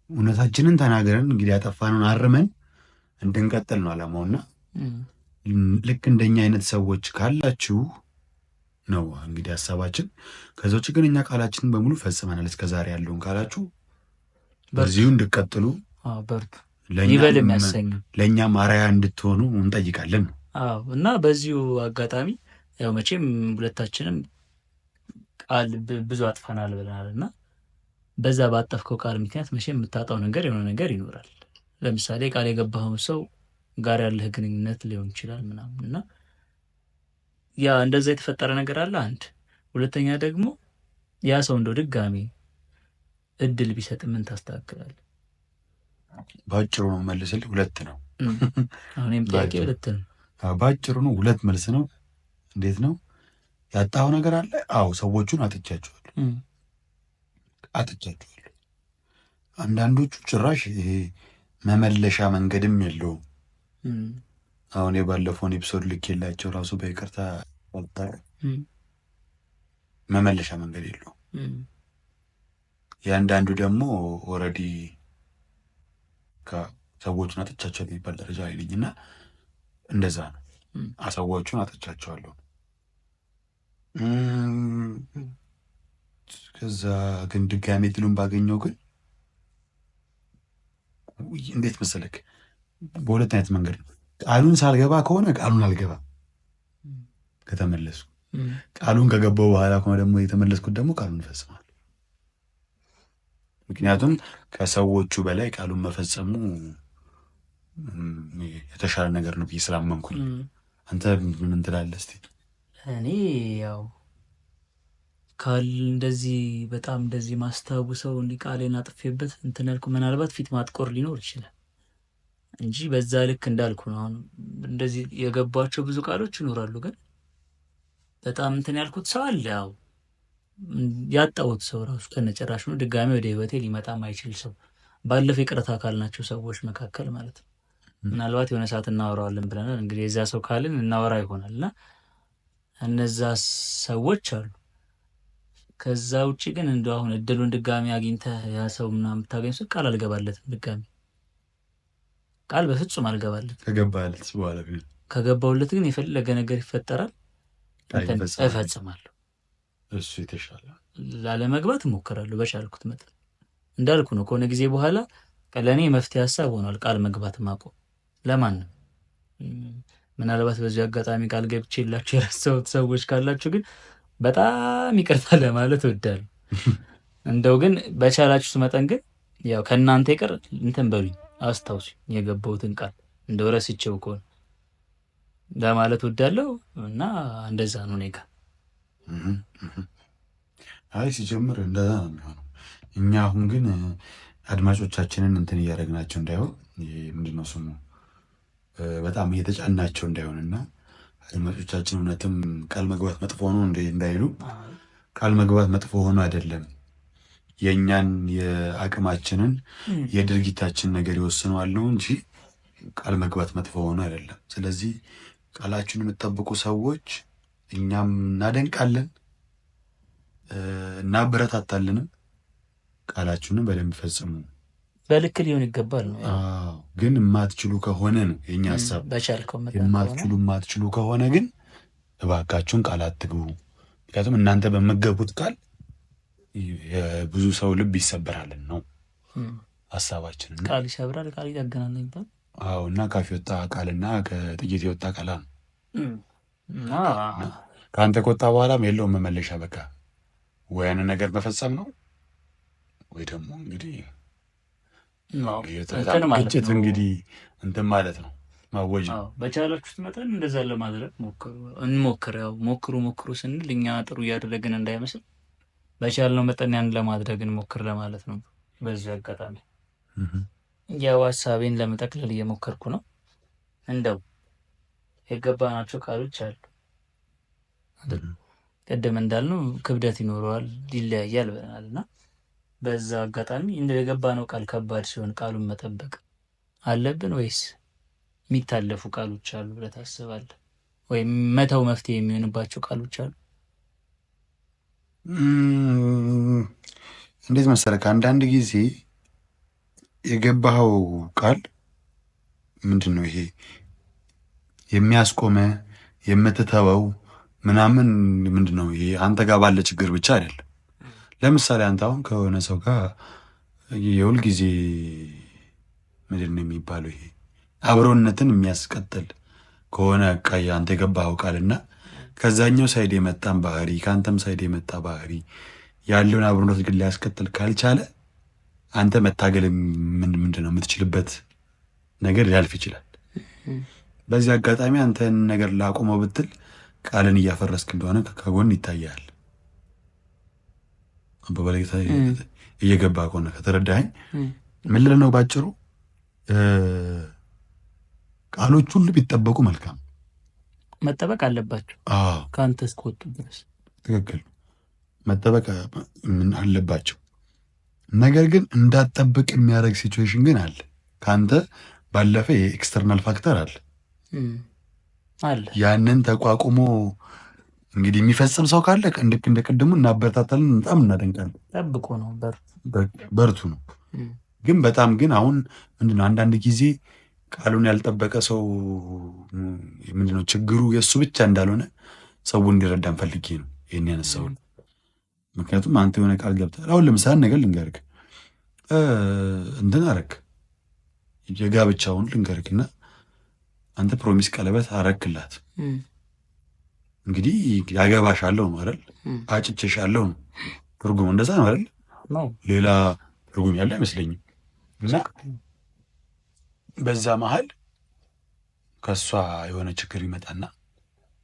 እውነታችንን ተናገረን እንግዲህ ያጠፋነውን አርመን እንድንቀጥል ነው አላማውና ልክ እንደኛ አይነት ሰዎች ካላችሁ ነው እንግዲህ ሀሳባችን። ከዛ ውጭ ግን እኛ ቃላችንን በሙሉ ፈጽመናል እስከዛሬ ያለውን ካላችሁ በዚሁ እንድትቀጥሉ በርቱ፣ ይበል የሚያሰኝ ለእኛም አርአያ እንድትሆኑ እንጠይቃለን። እና በዚሁ አጋጣሚ ያው መቼም ሁለታችንም ቃል ብዙ አጥፈናል ብለናል እና በዛ ባጠፍከው ቃል ምክንያት መቼም የምታጣው ነገር የሆነ ነገር ይኖራል። ለምሳሌ ቃል የገባኸው ሰው ጋር ያለህ ግንኙነት ሊሆን ይችላል ምናምን እና ያ እንደዛ የተፈጠረ ነገር አለ አንድ። ሁለተኛ ደግሞ ያ ሰው እንደው ድጋሚ እድል ቢሰጥ ምን ታስተካክላለህ? ባጭሩ ነው መልስልህ፣ ሁለት ነው። አሁንም ጥያቄ ሁለት ነው። ባጭሩ ነው፣ ሁለት መልስ ነው። እንዴት ነው ያጣኸው ነገር አለ? አዎ ሰዎቹን አጥቻቸዋለሁ። አንዳንዶቹ ጭራሽ ይሄ መመለሻ መንገድም የለውም። አሁን የባለፈውን ኤፒሶድ ልኬላቸው ራሱ በይቅርታ መመለሻ መንገድ የለውም። የአንዳንዱ ደግሞ ኦልሬዲ ሰዎቹን አጥቻቸው የሚባል ደረጃ ላይ ነኝ እና እንደዛ ነው። ሰዎቹን አጥቻቸዋለሁ። ከዛ ግን ድጋሜ ድሉን ባገኘው ግን እንዴት መሰለክ፣ በሁለት አይነት መንገድ ነው። ቃሉን ሳልገባ ከሆነ ቃሉን አልገባም ከተመለሱ፣ ቃሉን ከገባው በኋላ ከሆነ ደግሞ የተመለስኩት ደግሞ ቃሉን እፈጽማለሁ። ምክንያቱም ከሰዎቹ በላይ ቃሉን መፈጸሙ የተሻለ ነገር ነው ብዬ ስላመንኩኝ። አንተ ምን ትላለህ እስቲ? እኔ ያው እንደዚህ በጣም እንደዚህ ማስታወሰው እንዲህ ቃሌን አጥፌበት እንትን ያልኩ ምናልባት ፊት ማጥቆር ሊኖር ይችላል እንጂ በዛ ልክ እንዳልኩ ነው። አሁን እንደዚህ የገባቸው ብዙ ቃሎች ይኖራሉ፣ ግን በጣም እንትን ያልኩት ሰው አለ። ያው ያጣሁት ሰው ራሱ ከነጨራሽ ነው ድጋሚ ወደ ህይወቴ ሊመጣ ማይችል ሰው ባለፈው ይቅርታ ካልናቸው ሰዎች መካከል ማለት ነው። ምናልባት የሆነ ሰዓት እናወራዋለን ብለናል። እንግዲህ የዛ ሰው ካልን እናወራ ይሆናል እና እነዛ ሰዎች አሉ። ከዛ ውጭ ግን እንደው አሁን እድሉን ድጋሚ አግኝተህ ያ ሰው ምናምን ብታገኝ ሰው ቃል አልገባለትም። ድጋሚ ቃል በፍጹም አልገባለትም። ከገባሁለት ግን የፈለገ ነገር ይፈጠራል እፈጽማለሁ። እሱ የተሻለ ላለመግባት እሞክራለሁ በቻልኩት መጠን። እንዳልኩ ነው ከሆነ ጊዜ በኋላ ለእኔ መፍትሄ ሀሳብ ሆኗል ቃል መግባት ማቆም ለማንም። ምናልባት በዚህ አጋጣሚ ቃል ገብቼ የላችሁ የረሳሁት ሰዎች ካላችሁ ግን በጣም ይቅርታ ለማለት እወዳለሁ። እንደው ግን በቻላችሁት መጠን ግን ያው ከእናንተ ይቅር እንትን በሉኝ፣ አስታውሱኝ የገባሁትን ቃል እንደው ረስቼው ከሆነ ለማለት እወዳለሁ እና እንደዛ ነው እኔ ጋር። አይ ሲጀምር እንደዛ ነው የሚሆነው። እኛ አሁን ግን አድማጮቻችንን እንትን እያደረግናቸው እንዳይሆን ምንድነው ስሙ በጣም እየተጫናቸው እንዳይሆንና አድማጮቻችን እውነትም ቃል መግባት መጥፎ ሆኖ እንዳይሉ፣ ቃል መግባት መጥፎ ሆኖ አይደለም፣ የእኛን የአቅማችንን የድርጊታችን ነገር ይወስነዋል ነው እንጂ ቃል መግባት መጥፎ ሆኖ አይደለም። ስለዚህ ቃላችሁን የምትጠብቁ ሰዎች እኛም እናደንቃለን እናበረታታለንም። ቃላችሁንም በደንብ ፈጽሙ። በልክ ሊሆን ይገባል ነው። ግን የማትችሉ ከሆነ ነው የኛ ሀሳብ። የማትችሉ ከሆነ ግን እባካችሁን ቃል አትግቡ። ምክንያቱም እናንተ በመገቡት ቃል የብዙ ሰው ልብ ይሰበራልን ነው ሀሳባችን። ቃል ይሰብራል፣ ቃል ይጠገናል ይባል። አዎ። እና ካፍ የወጣ ቃልና ከጥይት የወጣ ቃል ነው። ከአንተ ከወጣ በኋላም የለውም መመለሻ። በቃ ወይ ያንን ነገር መፈጸም ነው ወይ ደግሞ እንግዲህ ግጭት እንግዲህ እንትን ማለት ነው ማወጅ ነው። በቻላችሁት መጠን እንደዛ ለማድረግ እንሞክር። ያው ሞክሩ ስንል እኛ ጥሩ እያደረግን እንዳይመስል በቻልነው መጠን ያን ለማድረግ እንሞክር ለማለት ነው። በዚህ አጋጣሚ ያው ሀሳቤን ለመጠቅለል እየሞከርኩ ነው። እንደው የገባናቸው ቃሎች አሉ ቅድም እንዳልነው ክብደት ይኖረዋል፣ ይለያያል ብለናል እና በዛ አጋጣሚ እንደ የገባነው ቃል ከባድ ሲሆን ቃሉን መጠበቅ አለብን ወይስ የሚታለፉ ቃሎች አሉ ብለህ ታስባለህ? ወይም መተው መፍትሄ የሚሆንባቸው ቃሎች አሉ? እንዴት መሰለህ፣ ከአንዳንድ ጊዜ የገባኸው ቃል ምንድን ነው ይሄ የሚያስቆመ የምትተወው ምናምን ምንድን ነው ይሄ አንተ ጋር ባለ ችግር ብቻ አይደለም። ለምሳሌ አንተ አሁን ከሆነ ሰው ጋር የሁል ጊዜ ምንድን ነው የሚባለው ይሄ አብሮነትን የሚያስቀጥል ከሆነ ቀይ አንተ የገባኸው ቃልና ከዛኛው ሳይድ የመጣን ባህሪ ከአንተም ሳይድ የመጣ ባህሪ ያለውን አብሮነት ግን ሊያስቀጥል ካልቻለ አንተ መታገል ምንድነው የምትችልበት ነገር ሊያልፍ ይችላል። በዚህ አጋጣሚ አንተን ነገር ላቆመው ብትል ቃልን እያፈረስክ እንደሆነ ከጎን ይታያል። አባባላይ እየገባ ከሆነ ከተረዳኸኝ ምን ልል ነው ባጭሩ፣ ቃሎች ሁሉ ቢጠበቁ መልካም መጠበቅ አለባቸው። ከአንተ እስከወጡ ድረስ ትክክል መጠበቅ አለባቸው። ነገር ግን እንዳትጠብቅ የሚያደርግ ሲቹዌሽን ግን አለ። ከአንተ ባለፈ የኤክስተርናል ፋክተር አለ። ያንን ተቋቁሞ እንግዲህ የሚፈጽም ሰው ካለ እንደ ቅድሙ እናበረታታለን፣ በጣም እናደንቃለን። ጠብቆ ነው በርቱ ነው። ግን በጣም ግን አሁን ምንድነው አንዳንድ ጊዜ ቃሉን ያልጠበቀ ሰው ምንድነው ችግሩ የእሱ ብቻ እንዳልሆነ ሰው እንዲረዳን ፈልጌ ነው ይህን ያነሳው። ምክንያቱም አንተ የሆነ ቃል ገብተህ አሁን ለምሳሌ ነገር ልንገርክ እንትን አረክ የጋብቻውን ልንገርክና አንተ ፕሮሚስ ቀለበት አረክላት። እንግዲህ ያገባሻለሁ ነው አይደል? አጭቼሻለሁ ነው ትርጉሙ፣ እንደዛ ነው አይደል? ሌላ ትርጉም ያለ አይመስለኝም። እና በዛ መሀል ከእሷ የሆነ ችግር ይመጣና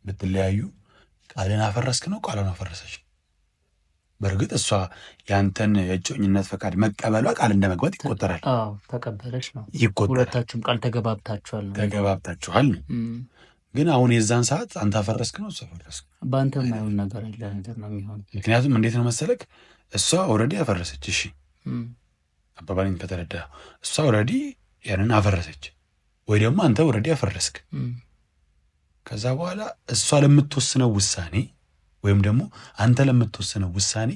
ብትለያዩ ቃልን አፈረስክ ነው ቃሏን አፈረሰች። በእርግጥ እሷ ያንተን የእጮኝነት ፈቃድ መቀበሏ ቃል እንደመግባት ይቆጠራል። ተቀበለች ነው ይቆጠራል። ሁለታችሁም ቃል ተገባብታችኋል ነው። ግን አሁን የዛን ሰዓት አንተ አፈረስክ ነው እሷ አፈረስክ፣ በአንተ የማይሆን ነገር ነገር ነው የሚሆን። ምክንያቱም እንዴት ነው መሰለክ እሷ ኦልሬዲ አፈረሰች። እሺ አባባሌን ከተረዳ እሷ ኦልሬዲ ያንን አፈረሰች፣ ወይ ደግሞ አንተ ኦልሬዲ አፈረስክ። ከዛ በኋላ እሷ ለምትወስነው ውሳኔ ወይም ደግሞ አንተ ለምትወስነው ውሳኔ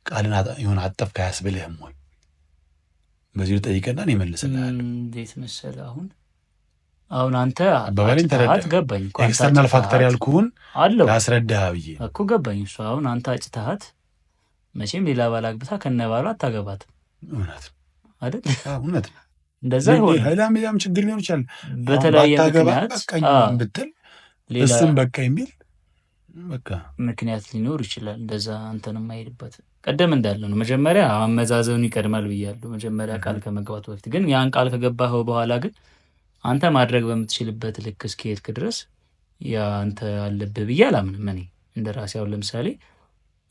ቃልን የሆነ አጠፍክ አያስብልህም ወይ? በዚህ ጠይቀና ነው ይመልስልሃል። እንዴት መሰለህ አሁን አንተ አባባሌን ተረዳ። ገባኝ። ኤክስተርናል ፋክተር ያልኩህን ላስረዳህ ብዬ እኮ ገባኝ። እሷ አሁን አንተ አጭተሃት መቼም ሌላ ባል አግብታ ከነባሏ አታገባትም። እውነት አይደል? እውነት እንደዛ ይሆን። ሌላም ችግር ሊሆን ይችላል። በተለያየ ምክንያት ብትል እሱም በቃ የሚል በቃ ምክንያት ሊኖር ይችላል። እንደዛ አንተን የማይሄድበት ቀደም እንዳለ ነው። መጀመሪያ አመዛዘኑ ይቀድማል ብያለሁ። መጀመሪያ ቃል ከመግባቱ በፊት ግን ያን ቃል ከገባኸው በኋላ ግን አንተ ማድረግ በምትችልበት ልክ እስከሄድክ ድረስ ያ አንተ አለብህ ብዬ አላምንም። እኔ እንደ ራሴ አሁን ለምሳሌ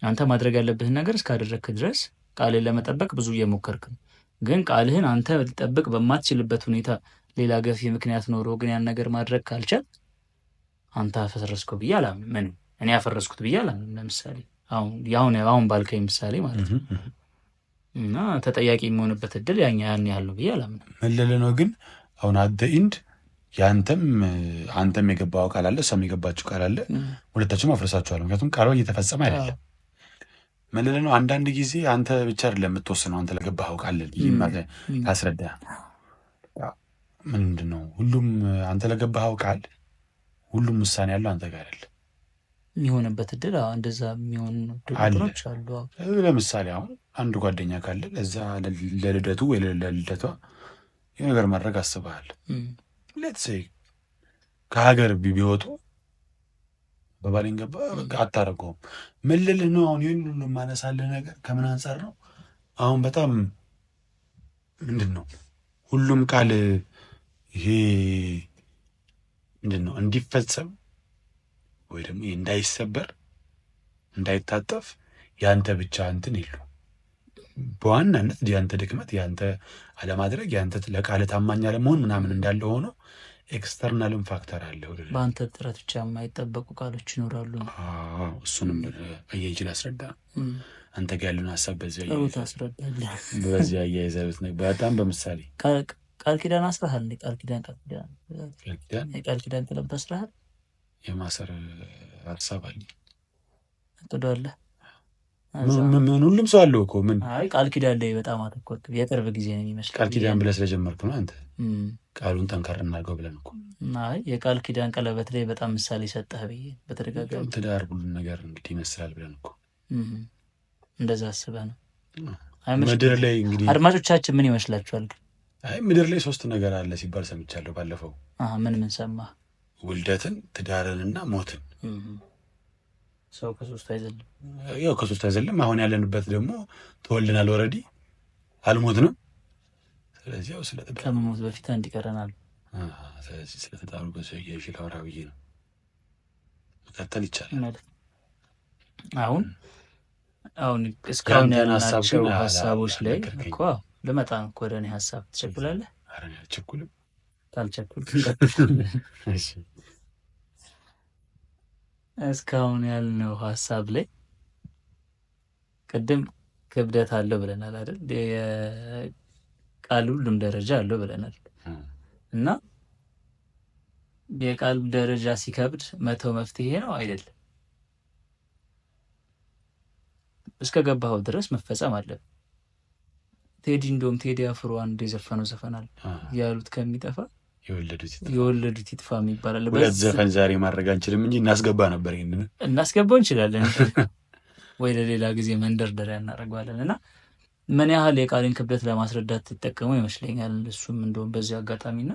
አንተ ማድረግ ያለብህን ነገር እስካደረግክ ድረስ ቃልህን ለመጠበቅ ብዙ እየሞከርክ ነው። ግን ቃልህን አንተ ልጠብቅ በማትችልበት ሁኔታ ሌላ ገፊ ምክንያት ኖሮ ግን ያን ነገር ማድረግ ካልቻል አንተ አፈረስከው ብዬ አላምንም። እኔ ያፈረስኩት ብዬ አላምንም። ለምሳሌ አሁን ባልከኝ ምሳሌ ማለት ነው። እና ተጠያቂ የሚሆንበት እድል ያን ያህል ነው ብዬ አላምንም። መለለ ነው ግን አሁን አደ ኢንድ አንተም የገባው ቃል አለ፣ እሷም የገባችው ቃል አለ። ሁለታችሁም አፍረሳችኋል። ምክንያቱም ቃሏ እየተፈጸመ አይደለም። መለለ ነው አንዳንድ ጊዜ አንተ ብቻ አይደለም የምትወስነው። አንተ ለገባኸው ቃል ላስረዳ ምንድን ነው ሁሉም አንተ ለገባኸው ቃል ሁሉም ውሳኔ ያለው አንተ ጋር አይደለም የሚሆንበት እድል እንደዛ የሚሆን ድሮች አሉ። ለምሳሌ አሁን አንድ ጓደኛ ካለ ለዛ ለልደቱ ወይ ለልደቷ የነገር ማድረግ አስበሃል። ሌትስ ሴይ ከሀገር ቢወጡ በባሌን ገባ በቃ አታረገውም። ምልልህ ነው አሁን ይህን ሁሉ የማነሳልህ ነገር ከምን አንጻር ነው? አሁን በጣም ምንድን ነው ሁሉም ቃል ይሄ ምንድን ነው እንዲፈጸም ወይ ደግሞ እንዳይሰበር እንዳይታጠፍ ያንተ ብቻ እንትን የሉ። በዋናነት ያንተ ድክመት፣ ያንተ አለማድረግ፣ ያንተ ለቃል ታማኝ አለመሆን ምናምን እንዳለ ሆኖ ኤክስተርናልም ፋክተር አለ። በአንተ ጥረት ብቻ የማይጠበቁ ቃሎች ይኖራሉ። እሱንም አያይችል አስረዳ። አንተ ጋር ያለውን ሀሳብ በዚህ አያይዘህ በጣም በምሳሌ ቃል ኪዳን አስረሃል። ቃል ኪዳን ቀለበት አስረሃል። የማሰር ሀሳብ አለ ጥዷለ። ምን ሁሉም ሰው አለው እኮ ምን ቃል ኪዳን ላይ በጣም አተኮርክ። የቅርብ ጊዜ ነው የሚመስል ቃል ኪዳን ብለህ ስለጀመርኩ ነው አንተ ቃሉን ጠንከር እናድርገው ብለን እኮ የቃል ኪዳን ቀለበት ላይ በጣም ምሳሌ ሰጠህ ብዬ በተደጋጋሚ ትዳር ሁሉን ነገር እንግዲህ ይመስላል ብለን እኮ እንደዛ አስበህ ነው። ምድር ላይ እንግዲህ አድማጮቻችን ምን ይመስላችኋል? ምድር ላይ 3 ነገር አለ ሲባል ሰምቻለሁ ባለፈው። ምን ሰማህ? ውልደትን፣ ትዳርንና ሞትን። ሰው ከ3 አይዘልም። ያው ከ3 አይዘልም። አሁን ያለንበት ደግሞ ተወልደናል፣ ኦልሬዲ አልሞትንም። ስለዚህ ያው ከመሞት በፊት አንድ ይቀረናል። ስለዚህ ስለተጣሉ በሰው ላውራ ብዬ ነው። መቀጠል ይቻላል። አሁን እስካሁን ያልናቸው ሀሳቦች ላይ እኮ ልመጣ ነው እኮ ወደ እኔ ሀሳብ። ትቸኩላለህ? ኧረ እኔ አልቸኩልም። ካልቸኩልክ እስካሁን ያልነው ሀሳብ ላይ ቅድም ክብደት አለው ብለናል አይደል? የቃል ሁሉም ደረጃ አለው ብለናል። እና የቃል ደረጃ ሲከብድ መተው መፍትሄ ነው አይደለም። እስከ ገባኸው ድረስ መፈጸም አለብን። ቴዲ አፍሮ አንድ የዘፈነው ዘፈናል ያሉት ከሚጠፋ የወለዱት ይጥፋ ይባላል። ሁለት ዘፈን ዛሬ ማድረግ አንችልም እንጂ እናስገባ ነበር። ይሄንን እናስገባው እንችላለን ወይ ለሌላ ጊዜ መንደርደሪያ እናደርገዋለን። እና ምን ያህል የቃልን ክብደት ለማስረዳት ትጠቀመው ይመስለኛል። እሱም እንደውም በዚህ አጋጣሚና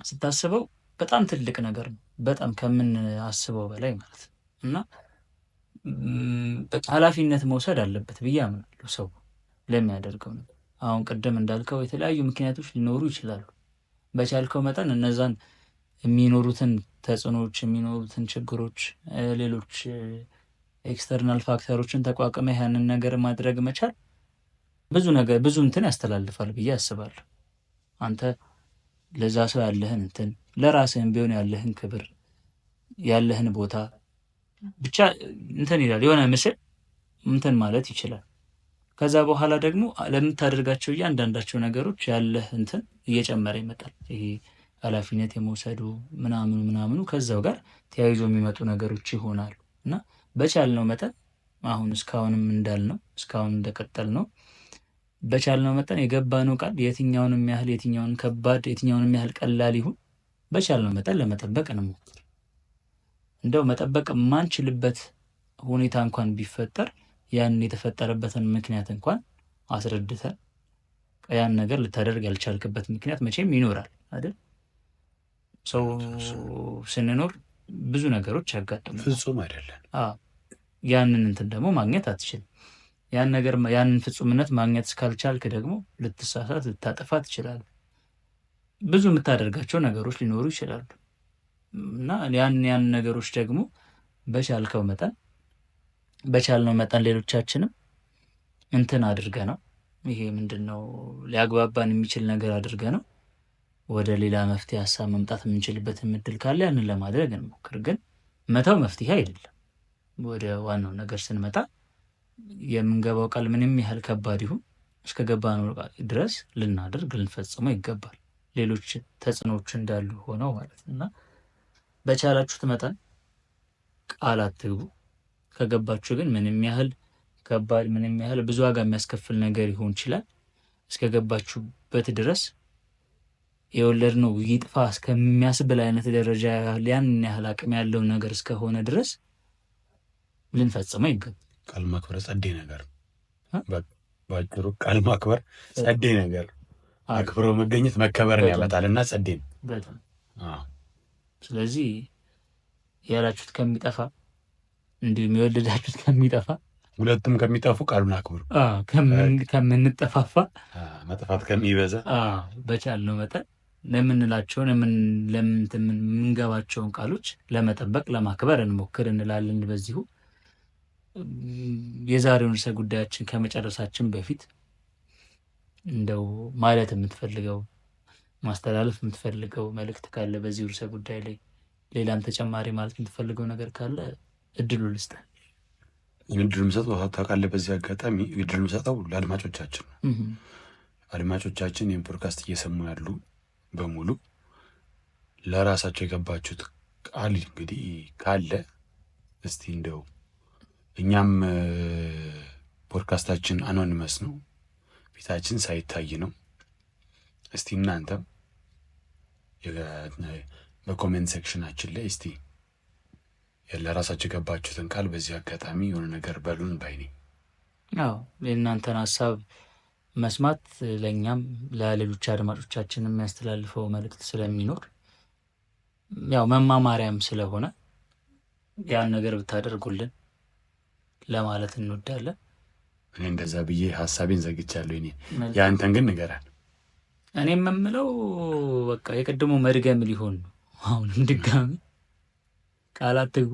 ስታስበው በጣም ትልቅ ነገር ነው፣ በጣም ከምን አስበው በላይ ማለት ነው። እና ኃላፊነት መውሰድ አለበት ብዬ አምናለሁ ሰው ለሚያደርገው ነው። አሁን ቅድም እንዳልከው የተለያዩ ምክንያቶች ሊኖሩ ይችላሉ። በቻልከው መጠን እነዛን የሚኖሩትን ተጽዕኖዎች፣ የሚኖሩትን ችግሮች፣ ሌሎች ኤክስተርናል ፋክተሮችን ተቋቁመህ ያንን ነገር ማድረግ መቻል ብዙ እንትን ያስተላልፋል ብዬ አስባለሁ። አንተ ለዛ ሰው ያለህን እንትን ለራስህም ቢሆን ያለህን ክብር፣ ያለህን ቦታ ብቻ እንትን ይላል፣ የሆነ ምስል እንትን ማለት ይችላል። ከዛ በኋላ ደግሞ ለምታደርጋቸው እያንዳንዳቸው ነገሮች ያለህ እንትን እየጨመረ ይመጣል። ይሄ ኃላፊነት የመውሰዱ ምናምኑ ከዛው ጋር ተያይዞ የሚመጡ ነገሮች ይሆናሉ። እና በቻልነው መጠን አሁን እስካሁንም እንዳልነው እስካሁን እንደቀጠልነው በቻልነው መጠን የገባነው ቃል የትኛውንም ያህል ቀላል ይሁን በቻልነው መጠን ለመጠበቅ እንሞክር። እንደው መጠበቅ የማንችልበት ሁኔታ እንኳን ቢፈጠር ያን የተፈጠረበትን ምክንያት እንኳን አስረድተን ያን ነገር ልታደርግ ያልቻልክበት ምክንያት መቼም ይኖራል አይደል? ሰው ስንኖር ብዙ ነገሮች ያጋጥሙ፣ ፍጹም አይደለም። ያንን እንትን ደግሞ ማግኘት አትችልም። ያንን ፍጹምነት ማግኘት እስካልቻልክ ደግሞ ልትሳሳት፣ ልታጠፋ ትችላለህ። ብዙ የምታደርጋቸው ነገሮች ሊኖሩ ይችላሉ እና ያን ነገሮች ደግሞ በቻልነው መጠን ሌሎቻችንም እንትን አድርገ ነው ይሄ ምንድነው ሊያግባባን የሚችል ነገር አድርገ ነው ወደ ሌላ መፍትሄ ሀሳብ መምጣት የምንችልበትን እድል ካለ ያንን ለማድረግ እንሞክር። ግን መተው መፍትሄ አይደለም። ወደ ዋናው ነገር ስንመጣ የምንገባው ቃል ምንም ያህል ከባድ ይሁን እስከ ገባነው ድረስ ልንፈጽመው ይገባል። ሌሎች ተጽዕኖዎች እንዳሉ ሆነው ማለት እና በቻላችሁት መጠን ቃል አትግቡ። ከገባችሁ ግን ምንም ያህል ከባድ፣ ምንም ያህል ብዙ ዋጋ የሚያስከፍል ነገር ይሆን ይችላል እስከ ገባችሁበት ድረስ የወለድነው ይጥፋ እስከሚያስብል አይነት ደረጃ ያን ያህል አቅም ያለው ነገር እስከሆነ ድረስ ልንፈጽመው ይገባል። ቃል ማክበር ጸዴ ነገር ባጭሩ፣ ቃል ማክበር ጸዴ ነገር፣ አክብሮ መገኘት መከበርን ያመጣልና ጸዴ ነው በጣም። ስለዚህ ያላችሁት ከሚጠፋ እንዲሁም የወለዳችሁት ከሚጠፋ ሁለቱም ከሚጠፉ ቃሉን አክብሩ። ከምንጠፋፋ መጥፋት ከሚበዛ በቻልነው መጠን ለምንላቸውን የምንገባቸውን ቃሎች ለመጠበቅ ለማክበር እንሞክር እንላለን። በዚሁ የዛሬውን ርዕሰ ጉዳያችን ከመጨረሳችን በፊት እንደው ማለት የምትፈልገው ማስተላለፍ የምትፈልገው መልእክት ካለ በዚህ ርዕሰ ጉዳይ ላይ ሌላም ተጨማሪ ማለት የምትፈልገው ነገር ካለ እድሉ ልስጥ። እድሉ የምሰጠው ታውቃለህ፣ በዚህ አጋጣሚ እድሉ የምሰጠው ለአድማጮቻችን ነው። አድማጮቻችን ይህን ፖድካስት እየሰሙ ያሉ በሙሉ ለራሳቸው የገባችሁት ቃል እንግዲህ ካለ እስቲ እንደው እኛም ፖድካስታችን አኖኒመስ ነው፣ ፊታችን ሳይታይ ነው። እስቲ እናንተም በኮሜንት ሴክሽናችን ላይ እስቲ ለራሳቸው የገባችሁትን ቃል በዚህ አጋጣሚ የሆነ ነገር በሉን ባይኔ። የእናንተን ሀሳብ መስማት ለእኛም ለሌሎች አድማጮቻችን የሚያስተላልፈው መልእክት ስለሚኖር ያው መማማሪያም ስለሆነ ያን ነገር ብታደርጉልን ለማለት እንወዳለን። እኔ እንደዛ ብዬ ሀሳቤን ዘግቻለሁ። እኔ ያንተን ግን ንገራል። እኔ የምምለው በቃ የቀድሞ መድገም ሊሆን ነው። አሁንም ድጋሚ ቃላት ትግቡ፣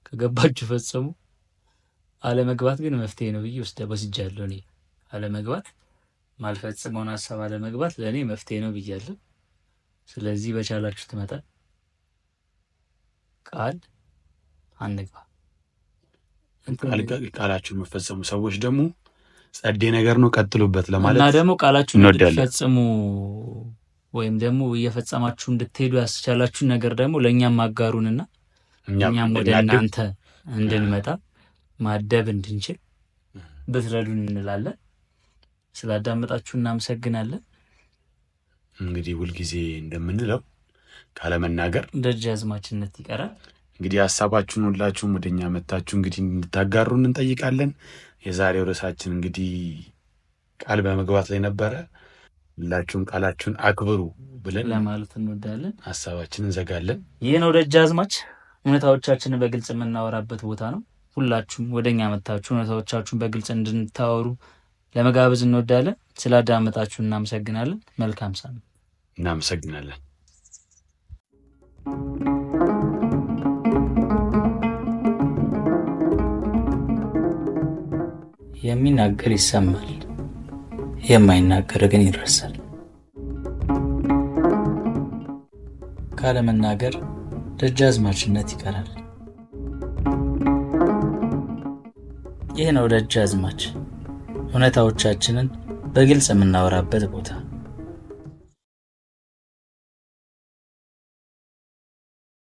ከገባችሁ ፈጽሙ። አለመግባት ግን መፍትሄ ነው ብዬ ወስጃለሁ። እኔ አለመግባት ማልፈጽመውን ሀሳብ አለመግባት ለእኔ መፍትሄ ነው ብያለሁ። ስለዚህ በቻላችሁት መጠን ቃል አንግባ። ቃላችሁን መፈጸሙ ሰዎች ደግሞ ጸዴ ነገር ነው ቀጥሉበት ለማለት እና ደግሞ ቃላችሁን እንድትፈጽሙ ወይም ደግሞ እየፈጸማችሁ እንድትሄዱ ያስቻላችሁን ነገር ደግሞ ለእኛም አጋሩንና እኛም ወደ እናንተ እንድንመጣ ማደብ እንድንችል ብትረዱን እንላለን። ስላዳመጣችሁ እናመሰግናለን። እንግዲህ ሁልጊዜ እንደምንለው ካለመናገር ደጃዝማችነት ይቀራል። እንግዲህ ሀሳባችሁን ሁላችሁም ወደኛ መታችሁ እንግዲህ እንድታጋሩን እንጠይቃለን። የዛሬው ርዕሳችን እንግዲህ ቃል በመግባት ላይ ነበረ። ሁላችሁም ቃላችሁን አክብሩ ብለን ለማለት እንወዳለን። ሀሳባችንን እንዘጋለን። ይህ ነው ደጃዝማች፣ እውነታዎቻችንን በግልጽ የምናወራበት ቦታ ነው። ሁላችሁም ወደኛ መታችሁ እውነታዎቻችሁን በግልጽ እንድታወሩ ለመጋበዝ እንወዳለን። ስላዳመጣችሁ እናመሰግናለን። መልካም ሳምንት። እናመሰግናለን። የሚናገር ይሰማል፣ የማይናገር ግን ይረሳል። ካለመናገር ደጃዝማችነት ይቀራል። ይህ ነው ደጃዝማች፣ እውነታዎቻችንን በግልጽ የምናወራበት ቦታ።